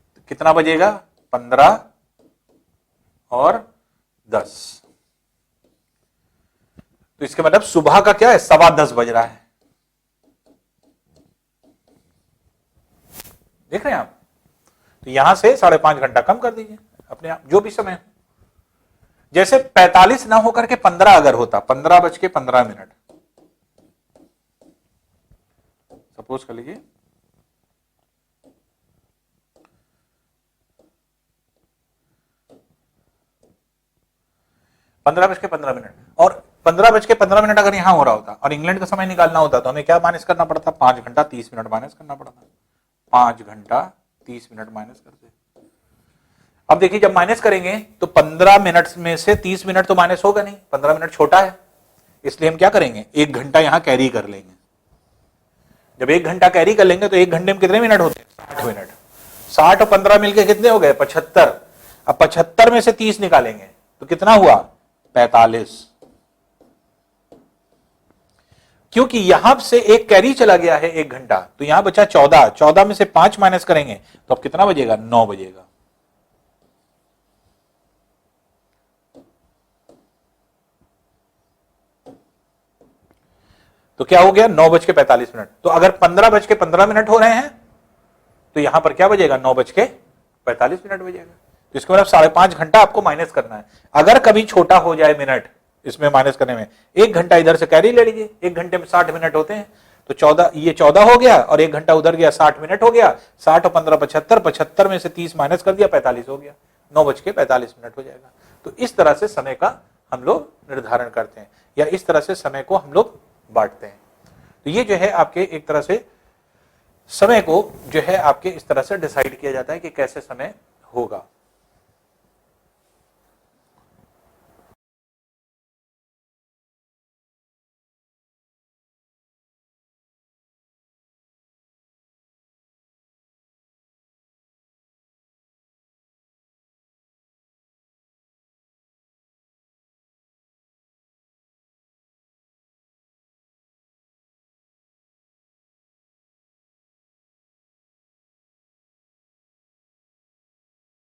तो कितना बजेगा, 15 और 10। तो इसके मतलब सुबह का क्या है, 10:15 बज रहा है। देख रहे हैं आप। तो यहां से 5.5 घंटा कम कर दीजिए अपने आप, जो भी समय हो। जैसे 45 ना होकर के 15 अगर होता, 15:15 सपोज कर लीजिए, $15:15 और 15:15 अगर यहां हो रहा होता और इंग्लैंड का समय निकालना होता तो हमें क्या माइनस करना पड़ता, 5 घंटा 30 मिनट माइनस करना पड़ता। 5 घंटा 30 मिनट माइनस करते। अब देखिए जब माइनस करेंगे तो 15 मिनट में से 30 मिनट तो माइनस होगा नहीं, 15 मिनट छोटा है, इसलिए हम क्या करेंगे, 1 घंटा यहां कैरी कर लेंगे। जब 1 घंटा कैरी कर लेंगे तो 1 घंटे में कितने मिनट होते हैं, 60 मिनट। 60 और 15 मिलके कितने हो गए, 75। अब 75 में से 30 निकालेंगे तो कितना हुआ, 45। क्योंकि यहां से एक कैरी चला गया है 1 घंटा, तो यहां बचा 14। 14 में से 5 माइनस करेंगे तो अब कितना बजेगा, 9 बजेगा। तो क्या हो गया, 9:45। तो अगर 15:15 हो रहे हैं तो यहां पर क्या बजेगा, 9:45 बजेगा। तो इसके मतलब 5.5 घंटा आपको माइनस करना है। अगर कभी छोटा हो जाए मिनट इसमें माइनस करने में, 1 घंटा इधर से कैरी ले लीजिए, 1 घंटे में 60 मिनट होते हैं, तो 14, ये 14 हो गया और 1 घंटा उधर गया, 60 मिनट हो गया। 60 और 15 75, 75 में से 30 माइनस कर दिया, 45 हो गया, 9:45 हो जाएगा। तो इस तरह से समय का हम लोग निर्धारण करते हैं, या इस तरह से समय को हम लोग बांटते हैं। तो ये जो है आपके एक तरह से समय को जो है आपके इस तरह से डिसाइड किया जाता है कि कैसे समय होगा।